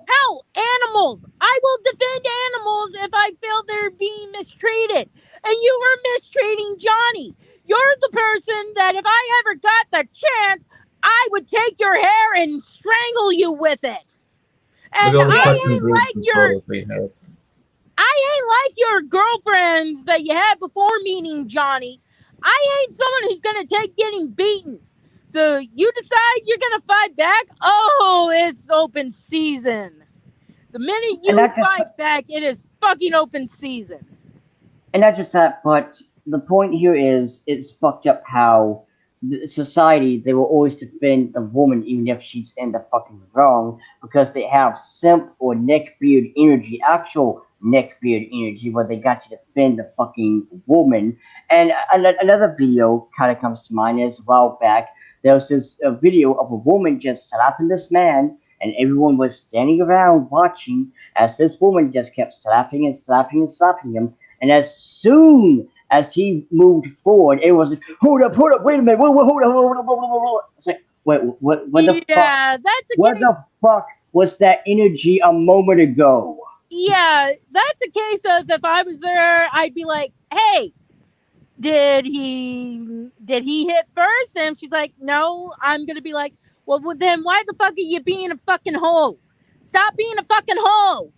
Hell, animals. I will defend animals if I feel they're being mistreated. And you were mistreating Johnny. You're the person that if I ever got the chance, I would take your hair and strangle you with it. Look And at all the yeah, fucking groups and photos we have. I ain't like your girlfriends that you had before meeting Johnny. I ain't someone who's gonna take getting beaten. So you decide you're gonna fight back? Oh, it's open season. The minute And you not just fight back, it is fucking open season. and not just that, but the point here is it's fucked up how the society they will always defend the woman even if she's in the fucking wrong because they have simp or neckbeard energy, actual neckbeard energy, where they got to defend the fucking woman. And another video kind of comes to mind is a while back there was this video of a woman just slapping this man, and everyone was standing around watching as this woman just kept slapping and slapping and slapping him. And as soon as he moved forward, it was like, hold up, wait a minute, hold up, hold up. It's like, wait, what the fuck? Yeah, that's a Where case. the fuck was that energy a moment ago? Yeah, that's a case of if I was there, I'd be like, "Hey, did he hit first?" And she's like, "No." I'm gonna be like, "Well, then why the fuck are you being a fucking hoe? Stop being a fucking hoe."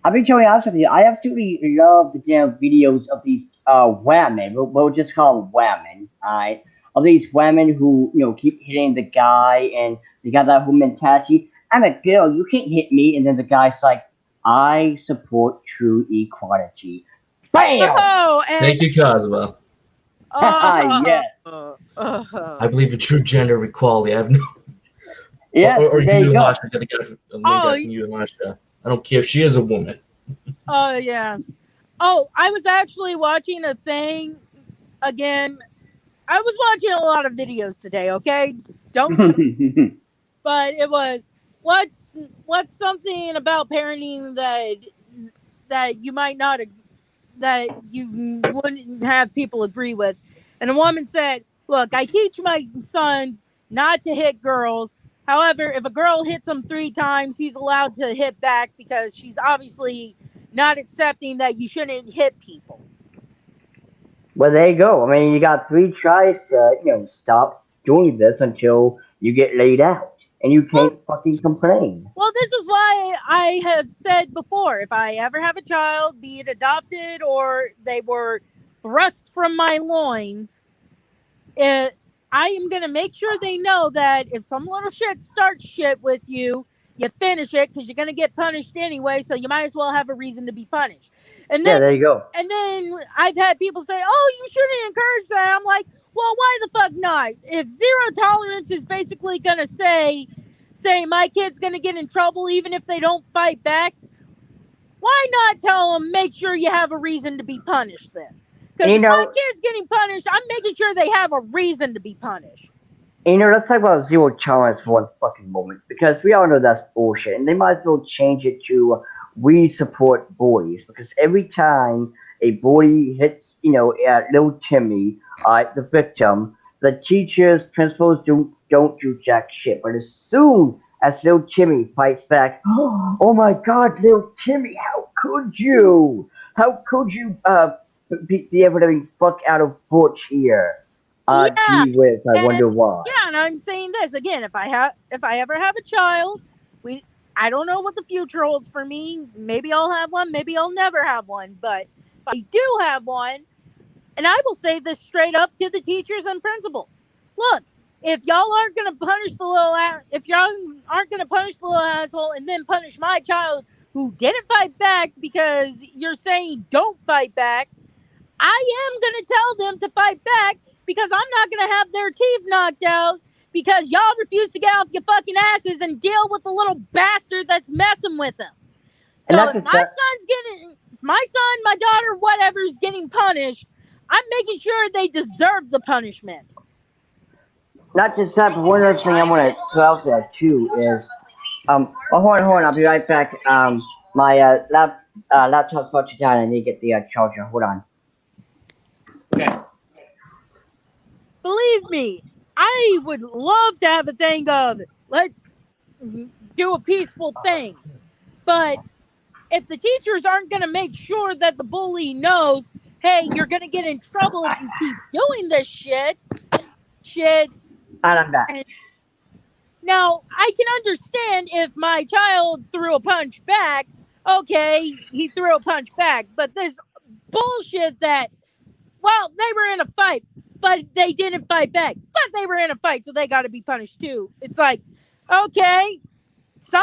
I'll be totally honest with you. I absolutely love the videos of these women. We'll just call them women, alright? Of these women who keep hitting the guy, and they got that whole mentality. I'm a girl, you can't hit me, and then the guy's like, I support true equality. Bam! Oh, and Thank you, Cosmo. oh, Yes, I believe in true gender equality. I have no. yes. Or There you Yu go. Hashira, the main oh, guy from Yu Hashira. I don't care if she is a woman. oh, yeah. Oh, I was actually watching a thing again. I was watching a lot of videos today. Okay, don't. But it was what's something about parenting that you might not that you wouldn't have people agree with. And a woman said, "Look, I teach my sons not to hit girls. However, if a girl hits him 3 times, he's allowed to hit back because she's obviously not accepting that you shouldn't hit people." Well, there you go. I mean, you got 3 tries to, stop doing this until you get laid out, and you Well, can't fucking complain. well, this is why I have said before, if I ever have a child, be it adopted or they were thrust from my loins, it, I am going to make sure they know that if some little shit starts shit with you, you finish it because you're going to get punished anyway. So you might as well have a reason to be punished. And Yeah, then, there you go. and then I've had people say, "Oh, you shouldn't encourage that." I'm like, well, why the fuck not? If zero tolerance is basically going to say my kid's going to get in trouble even if they don't fight back, why not tell them make sure you have a reason to be punished then? And Because if my kid's getting punished, I'm making sure they have a reason to be punished. let's talk about zero tolerance for one fucking moment, because we all know that's bullshit, and they might as well change it to we support bullies, because every time a bully hits, little Timmy, the victim, the teachers, principals don't do jack shit. But as soon as little Timmy fights back, oh my god, little Timmy, how could you? How could you beat the ever living fuck out of Butch here? Yeah, Gee whiz, I and wonder why. yeah, and I'm saying this again. If I ever have a child, we I don't know what the future holds for me. Maybe I'll have one. Maybe I'll never have one. But if I do have one, and I will say this straight up to the teachers and principal. Look, if y'all aren't gonna punish the if y'all aren't gonna punish the little asshole and then punish my child who didn't fight back because you're saying don't fight back, I am gonna tell them to fight back because I'm not gonna have their teeth knocked out because y'all refuse to get off your fucking asses and deal with the little bastard that's messing with them. And So not if just that, my son, my daughter, whatever's getting punished, I'm making sure they deserve the punishment. not just that, but one other thing I want to throw out there too is, hold on, I'll be right back. My laptop's about to die, and I need to get the charger. Hold on. Okay. Believe me, I would love to have a thing of let's do a peaceful thing. But if the teachers aren't going to make sure that the bully knows, hey, you're going to get in trouble if you keep doing this shit. And I'm back. Now, I can understand if my child threw a punch back. Okay, he threw a punch back. But this bullshit that, well, they were in a fight, but they didn't fight back. But they were in a fight, so they got to be punished too. It's like, okay, son,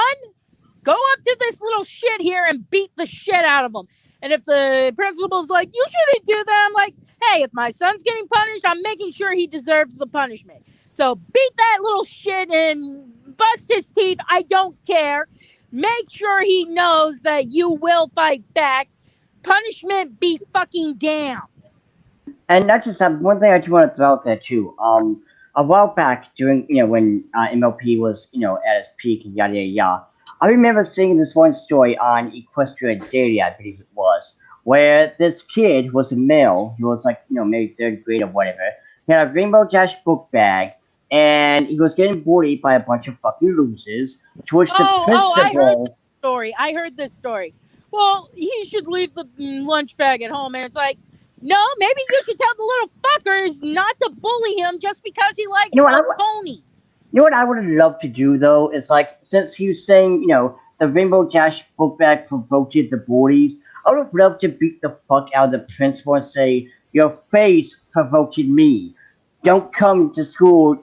go up to this little shit here and beat the shit out of him. And if the principal's like, you shouldn't do that, I'm like, hey, if my son's getting punished, I'm making sure he deserves the punishment. So beat that little shit and bust his teeth. I don't care. Make sure he knows that you will fight back. Punishment be fucking damned. And not just that, one thing I do want to throw out there too. A while back, during when MLP was at its peak and yada yada yada, I remember seeing this one story on Equestria Daily, I believe it was, where this kid was a male. He was like maybe third grade or whatever. He had a Rainbow Dash book bag, and he was getting bullied by a bunch of fucking losers. To which the I heard principal. this story. I heard this story. Well, he should leave the lunch bag at home. And it's like, no, maybe you should tell the little fuckers not to bully him just because he likes You know what? a pony. You know what I would love to do though is, like, since he was saying the Rainbow Dash book bag provoked the bullies, I would have loved to beat the fuck out of the principal and say, "Your face provoked me. Don't come to school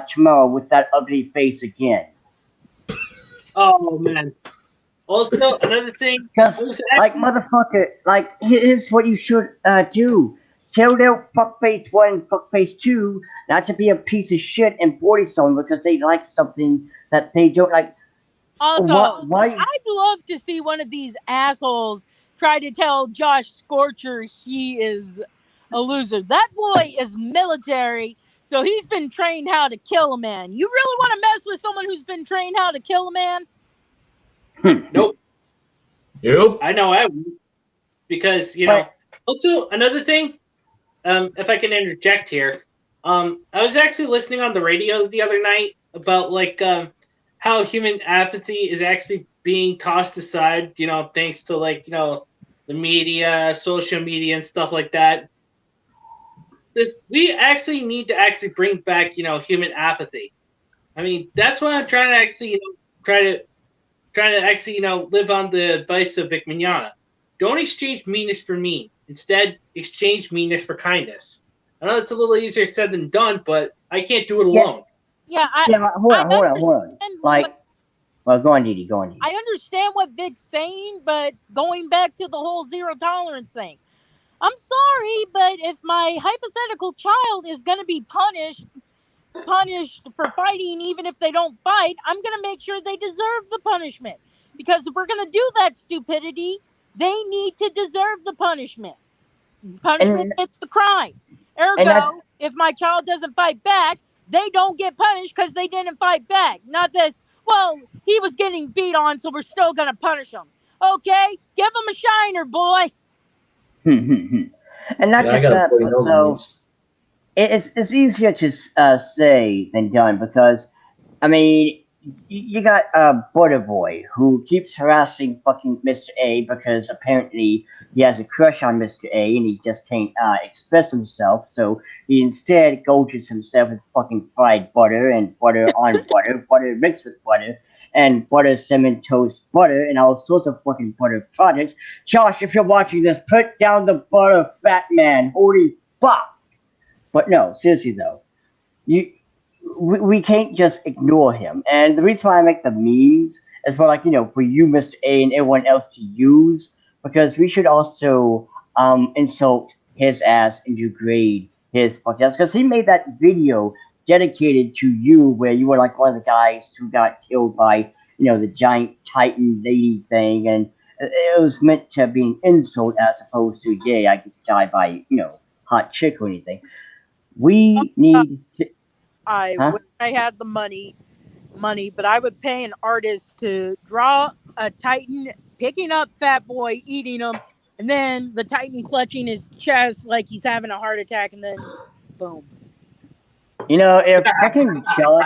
tomorrow with that ugly face again." Oh man. Also, another thing, I Because, was like, actually motherfucker, like, here's what you should do. Tell their fuckface 1 and fuckface 2 not to be a piece of shit and bully someone because they like something that they don't like. Also, Why? I'd love to see one of these assholes try to tell Josh Scorcher he is a loser. That boy is military, so he's been trained how to kill a man. You really want to mess with someone who's been trained how to kill a man? nope. Yep. I know I would, because But Also, another thing, if I can interject here, I was actually listening on the radio the other night about how human apathy is actually being tossed aside. Thanks to the media, social media, and stuff like that. We actually need to actually bring back human apathy. I mean, that's what I'm trying to actually trying to actually live on the advice of Vic Mignogna. Don't exchange meanness for mean. Instead, exchange meanness for kindness. I know it's a little easier said than done, but I can't do it yeah, alone. Yeah, hold I on. understand Like, well, go on, Didi, go on, Didi. I understand what Vic's saying, but going back to the whole zero tolerance thing, I'm sorry, but if my hypothetical child is going to be punished for fighting, even if they don't fight, I'm going to make sure they deserve the punishment. Because if we're going to do that stupidity, they need to deserve the punishment. Punishment And fits the crime. and that Ergo, if my child doesn't fight back, they don't get punished because they didn't fight back. Not that, well, he was getting beat on, so we're still going to punish him. Okay, give him a shiner, boy. and not Yeah, I just got a that, bloody but nose on though these. it's easier to say than done because I mean you got Butter Boy who keeps harassing fucking Mr. A because apparently he has a crush on Mr. A and he just can't express himself, so he instead gorges himself with fucking fried butter and butter on butter, butter mixed with butter, and butter cinnamon toast butter and all sorts of fucking butter products. Josh, if you're watching this, put down the butter, fat man. Holy fuck! But no, seriously though, you we can't just ignore him. And the reason why I make the memes is for for you, Mr. A, and everyone else to use because we should also insult his ass and degrade his fucking ass because he made that video dedicated to you where you were like one of the guys who got killed by the giant Titan lady thing and it was meant to be an insult as opposed to yeah I could die by hot chick or anything. We need to, I huh? wish I had the money, but I would pay an artist to draw a Titan picking up Fat Boy, eating him, and then the Titan clutching his chest like he's having a heart attack, and then boom. If fucking Josh,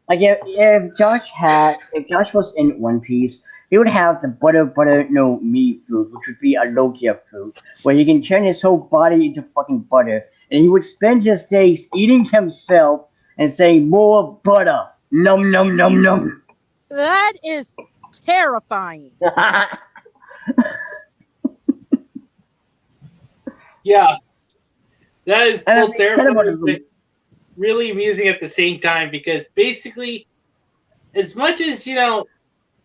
if Josh was in One Piece, he would have the butter no meat food, which would be a Logia food, where he can turn his whole body into fucking butter, and he would spend his days eating himself and saying more butter, num num num num. That is terrifying. Yeah, that is And I both mean, kind of terrifying but really amusing at the same time because basically, as much as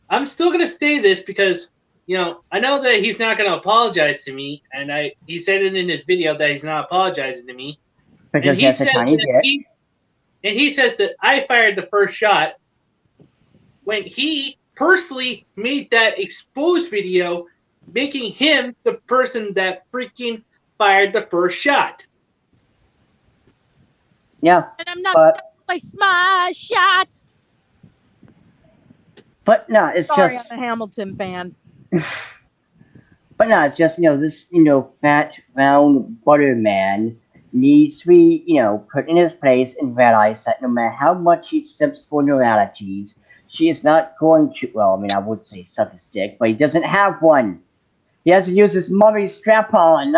I'm still gonna say this because I know that he's not gonna apologize to me, and he said it in his video that he's not apologizing to me, and because he he has a says tiny that dick. he says that I fired the first shot when he personally made that exposed video, making him the person that freaking fired the first shot. Yeah, And I'm not but like my shot. no, it's Sorry, just. I'm a Hamilton fan. But no, it's just this fat round butter man needs to be put in his place and realize that no matter how much he steps for normalities, she is not going to. Well, I mean, I would say suck his dick, but he doesn't have one. He has to use his mummy strap on.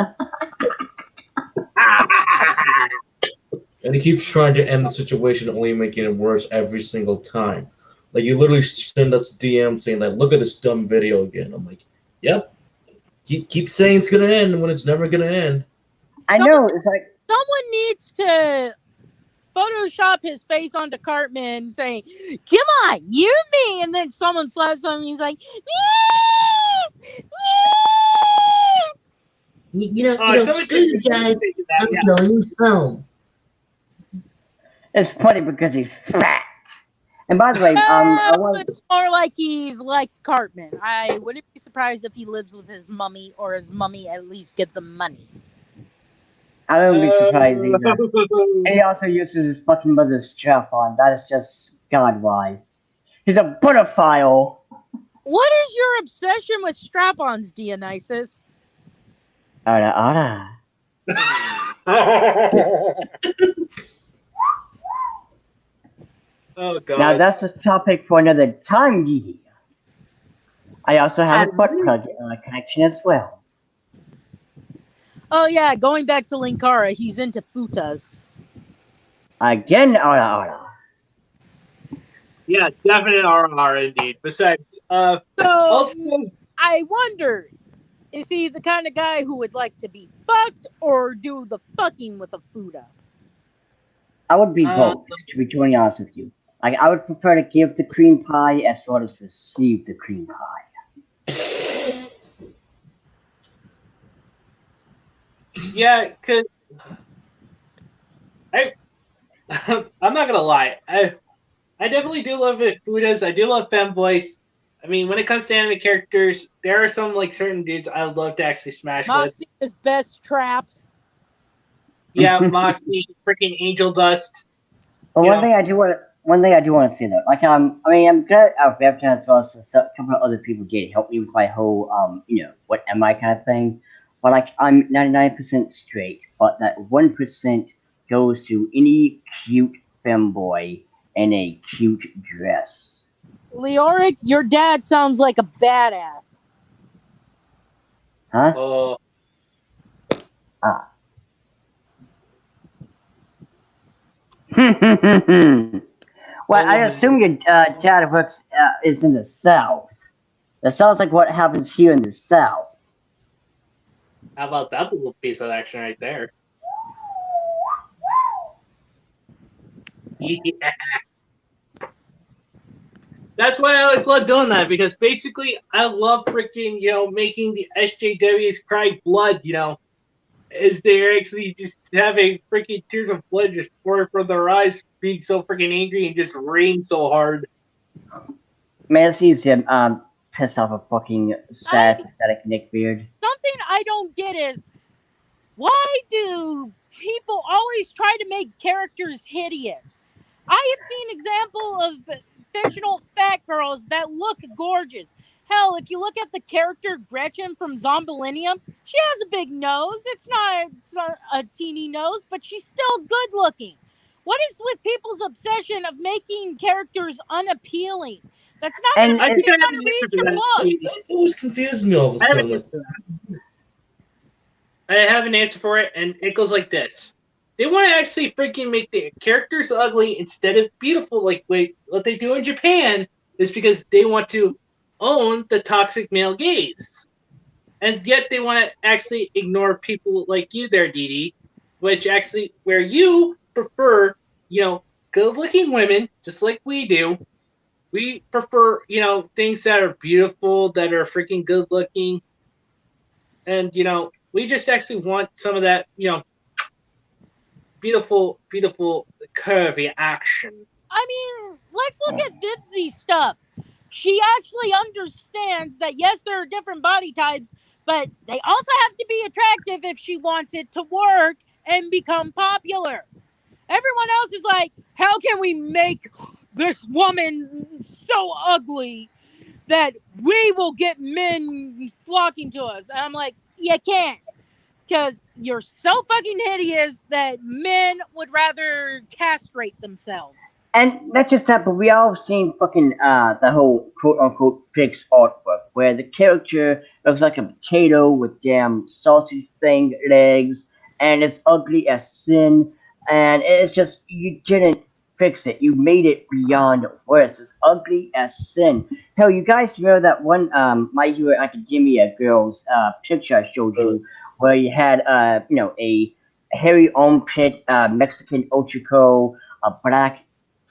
And he keeps trying to end the situation, only making it worse every single time. Like you literally send us DM saying like, "Look at this dumb video again." I'm like, "Yep." Keep saying it's gonna end when it's never gonna end. I know, it's like Someone needs to Photoshop his face onto Cartman saying, "Come on, you're me," and then someone slaps him and he's like, Screw you guys. I'm going home. it's funny because he's fat. And by the way, it's more like he's like Cartman. I wouldn't be surprised if he lives with his mummy, or his mummy at least gives him money. I wouldn't be surprised either. And he also uses his fucking mother's strap on. That is just God why. He's a pedophile. What is your obsession with strap-ons, Dionysus? Ara. Oh god. Now that's a topic for another time, Dee. I also have a butt plug connection as well. Oh yeah, going back to Linkara, he's into futas. Again, ara. Yeah, definite RR indeed. Besides, So also, I wonder, is he the kind of guy who would like to be fucked or do the fucking with a futa? I would be both, to be totally honest with you. Like, I would prefer to give the cream pie as well as receive the cream pie. yeah, cause I'm not gonna lie. I definitely do love it. Fudas. I do love femboys. I mean, when it comes to anime characters, there are some like certain dudes I would love to actually smash Moxie is best trap. with. Yeah, Moxie, freaking Angel Dust. But one thing I do want to say though, like I'm glad our webcam as well as a couple of other people did help me with my whole what am I kind of thing. But like I'm 99% straight, but that 1% goes to any cute femboy in a cute dress. Leoric, your dad sounds like a badass. Huh? Oh, Well, I assume your dad works is in the South. That sounds like what happens here in the South. how about that little piece of action right there? Yeah. That's why I always love doing that, because basically I love freaking, making the SJWs cry blood, as they're actually just having freaking tears of blood just pouring from their eyes, being so freaking angry and just raining so hard. Man, sees him pissed off a fucking sad, pathetic Nickbeard. Something I don't get is, why do people always try to make characters hideous? I have seen example of fictional fat girls that look gorgeous. Hell, if you look at the character Gretchen from Zombilenium, she has a big nose. It's not a teeny nose, but she's still good looking. What is with people's obsession of making characters unappealing? That's not And going I think I have to an reach answer your for that. look. It's always confused me all of a sudden. I have an answer for it, and it goes like this. They want to actually freaking make the characters ugly instead of beautiful, like what they do in Japan, is because they want to own the toxic male gaze. And yet they want to actually ignore people like you there, Dee Dee, where you prefer, good-looking women, just like we do. We prefer, things that are beautiful, that are freaking good-looking. And, we just actually want some of that, beautiful, beautiful curvy action. I mean, let's look at Vivzy stuff. She actually understands that, yes, there are different body types, but they also have to be attractive if she wants it to work and become popular. Everyone else is like, how can we make this woman so ugly that we will get men flocking to us? And I'm like, you can't. Because you're so fucking hideous that men would rather castrate themselves. And not just that, but we all seen fucking the whole quote unquote fixed artwork where the character looks like a potato with damn sausage thing legs and it's ugly as sin, and it's just you didn't fix it. You made it beyond worse. It's ugly as sin. Hell, you guys remember that one My Hero Academia girl's picture I showed Uh, you, where you had a hairy armpit Mexican Ochiko, a black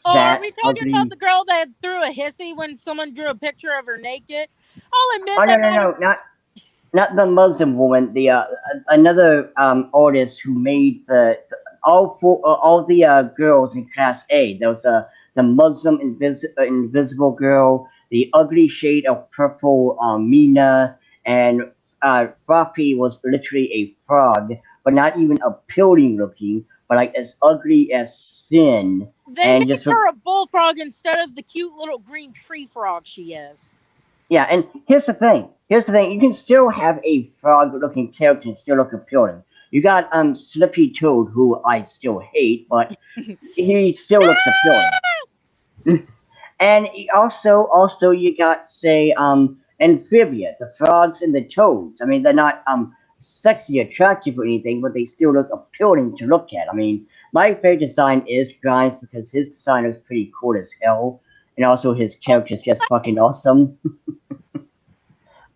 Oh, are fat we talking about ugly. the girl that threw a hissy when someone drew a picture of her naked? I'll admit Oh no that no might have. no not the Muslim woman. The another artist who made all the girls in Class A. There was the Muslim invisible girl, the ugly shade of purple Mina, and Fluffy was literally a frog, but not even appealing looking, but like as ugly as sin, They and made just her a bullfrog instead of the cute little green tree frog she is. yeah, and here's the thing. Here's the thing. You can still have a frog-looking character and still look appealing. You got Slippy Toad, who I still hate, but he still looks appealing. And also you got say Amphibia, the frogs and the toads. I mean, they're not sexy, attractive or anything, but they still look appealing to look at. I mean, my favorite design is Grimes because his design is pretty cool as hell, and also his character is just fucking awesome.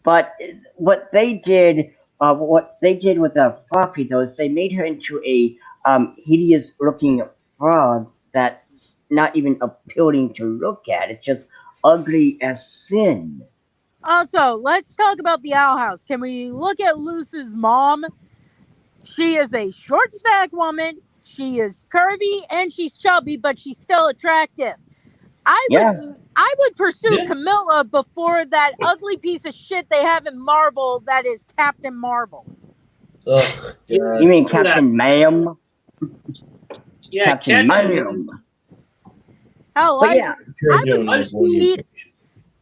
But what they did with Floppy though is they made her into a hideous looking frog that's not even appealing to look at. It's just ugly as sin. Also, let's talk about the Owl House. Can we look at Luce's mom? She is a short stack woman. She is curvy and she's chubby, but she's still attractive. Yeah, I would pursue Yeah. Camilla before that ugly piece of shit they have in Marvel that is Captain Marvel. Ugh, Yeah, you God. mean yeah, Captain Ma'am? yeah. Captain Ma'am. Hell, But yeah, I'm sure I you would don't need more pursue information.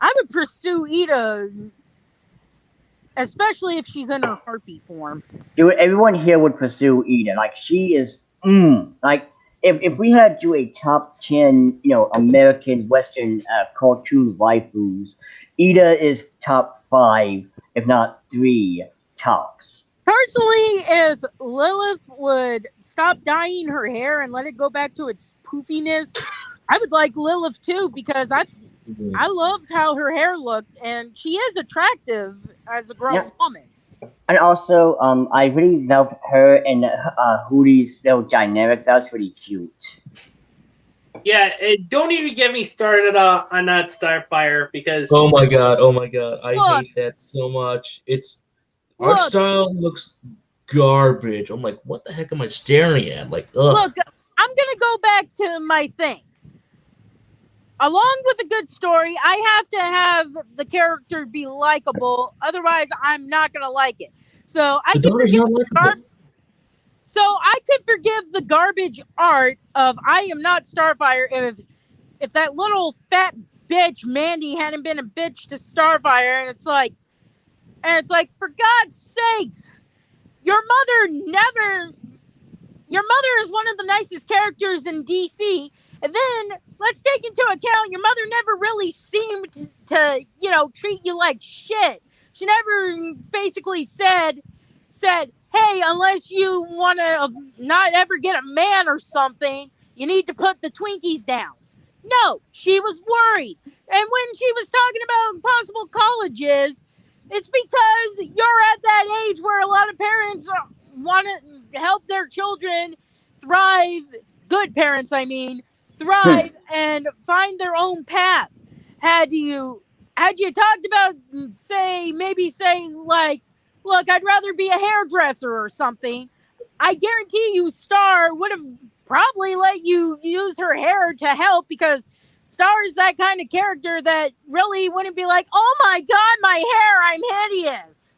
I would pursue Ida, especially if she's in her harpy form. dude, everyone here would pursue Ida. Like she is, like if we had to do a top 10, American Western cartoon waifus, Ida is top 5, if not 3 tops. Personally, if Lilith would stop dyeing her hair and let it go back to its poofiness, I would like Lilith too because I loved how her hair looked and she is attractive as a Yeah, grown woman. and also, I really love her and Hootie's little dynamic. That was really cute. Yeah, don't even get me started on that Starfire because Oh my god, oh my god. I Look, hate that so much. Its art look, style looks garbage. I'm like, what the heck am I staring at? Like, ugh. look, I'm gonna go back to my thing. Along with a good story, I have to have the character be likable. Otherwise, I'm not gonna like it. So I The could daughter's forgive not likable. the garbage art of I am not Starfire if that little fat bitch Mandy hadn't been a bitch to Starfire, and it's like for God's sakes, your mother never your mother is one of the nicest characters in DC. And then let's take into account your mother never really seemed to, treat you like shit. She never basically said, "Hey, unless you want to not ever get a man or something, you need to put the Twinkies down." No, she was worried. And when she was talking about possible colleges, it's because you're at that age where a lot of parents want to help their children thrive, good parents, I mean, thrive and find their own path. Had you had you talked about maybe saying like, look, I'd rather be a hairdresser or something, I guarantee you Star would have probably let you use her hair to help because Star is that kind of character that really wouldn't be like, oh my god, my hair, I'm hideous.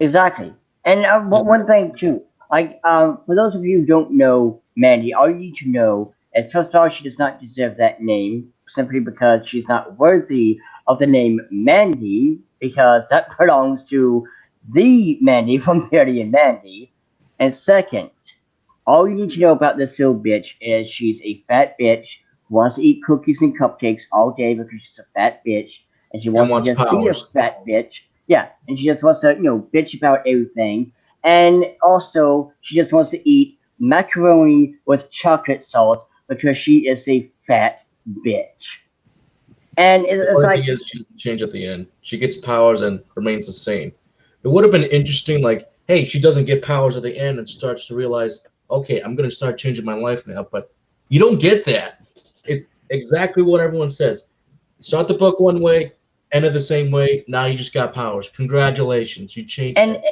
Exactly. And one thing too, like for those of you who don't know Mandy, all you need to know is first of all, she does not deserve that name simply because she's not worthy of the name Mandy because that belongs to the Mandy from Betty and Mandy. And second, all you need to know about this little bitch is she's a fat bitch who wants to eat cookies and cupcakes all day because she's a fat bitch and she And wants to wants just be a powers. fat bitch. Yeah, and she just wants to, bitch about everything. And also, she just wants to eat macaroni with chocolate sauce because she is a fat bitch. And The it's funny like, thing is, she doesn't change at the end. She gets powers and remains the same. It would have been interesting, like, hey, she doesn't get powers at the end and starts to realize, okay, I'm going to start changing my life now. But you don't get that. It's exactly what everyone says. Start the book one way, end it the same way. Now you just got powers. Congratulations, you changed and it.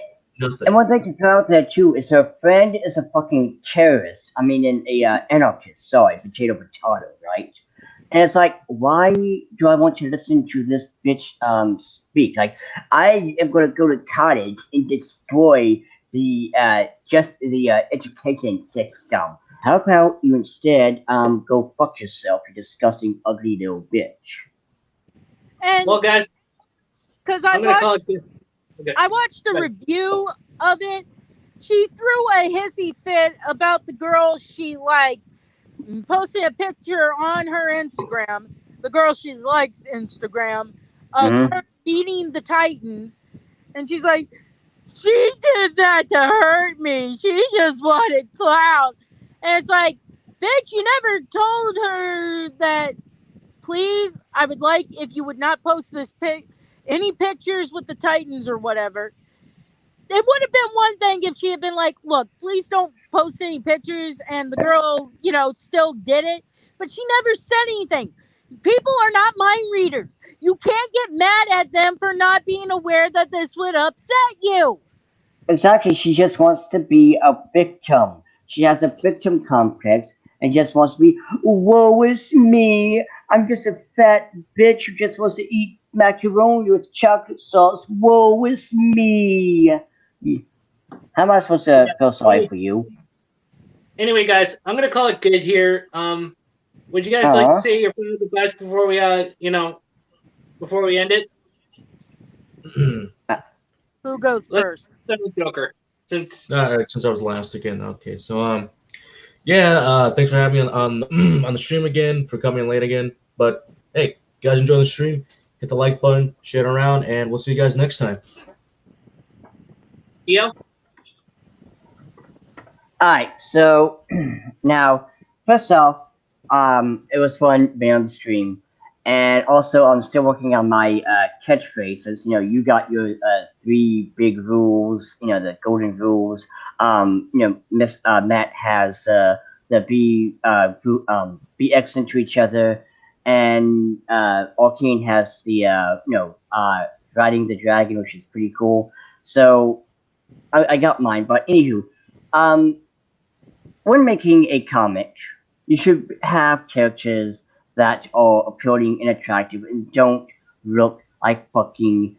Nothing. and one thing to throw out there too is her friend is a fucking terrorist. I mean, anarchist. Sorry, potato, right? And it's like, why do I want to listen to this bitch speak? Like, I am gonna go to college and destroy the education system. How about you instead go fuck yourself, you disgusting, ugly little bitch? And Well, guys, because I I'm gonna call watched, it good. Okay. I watched a Good. review of it. She threw a hissy fit about the girl she liked, posted a picture on her Instagram, the girl she likes Instagram, of Mhm. her beating the Titans, and she's like, she did that to hurt me. She just wanted clout. And it's like, bitch, you never told her that, please, I would like if you would not post any pictures with the Titans or whatever. It would have been one thing if she had been like, look, please don't post any pictures, and the girl, still did it. But she never said anything. People are not mind readers. You can't get mad at them for not being aware that this would upset you. Exactly, she just wants to be a victim. She has a victim complex and just wants to be, woe is me. I'm just a fat bitch who just wants to eat macaroni with chocolate sauce. Woe is me. How am I supposed to feel sorry for you? Anyway, guys, I'm gonna call it good here. Would you guys like to Aw. say your final goodbyes before we before we end it? Who goes Let's first? start with Joker. Since Since I was last again. Okay, so yeah, thanks for having me on on the stream again, for coming late again. But hey, guys, enjoy the stream. Hit the like button, share it around, and we'll see you guys next time. Theo, Alright, so now, first off, it was fun being on the stream. And also, I'm still working on my catchphrases. You got your three big rules. The golden rules. Miss Matt has the be excellent to each other, and Arcane has the riding the dragon, which is pretty cool. So I got mine. But anywho, um, when making a comic, you should have characters that are appealing and attractive and don't look like fucking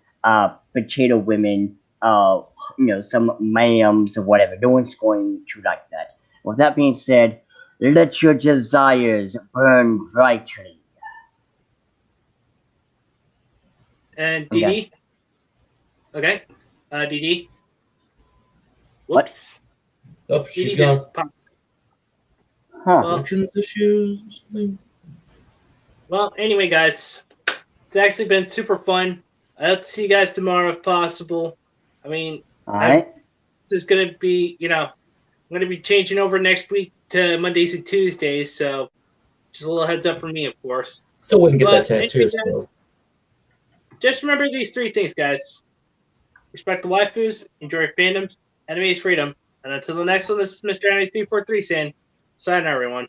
potato women, some ma'ams or whatever. No one's going to like that. With that being said, let your desires burn brightly. and I'm done. DD. Okay. DD. What? Whoops. Oh, she's DD just gone. popped. Huh. Well, Connection issues or something. well. Anyway, guys, it's actually been super fun. I hope to see you guys tomorrow if possible. I mean, Alright. this is gonna be, I'm gonna be changing over next week to Mondays and Tuesdays. So just a little heads up for me, of course. Still wouldn't get that But anyway, tattoo, so. guys, just remember these three things, guys. Respect the waifus, enjoy your fandoms, enemies freedom. And until the next one, this is Mr. 9343 saying, sayonara, everyone.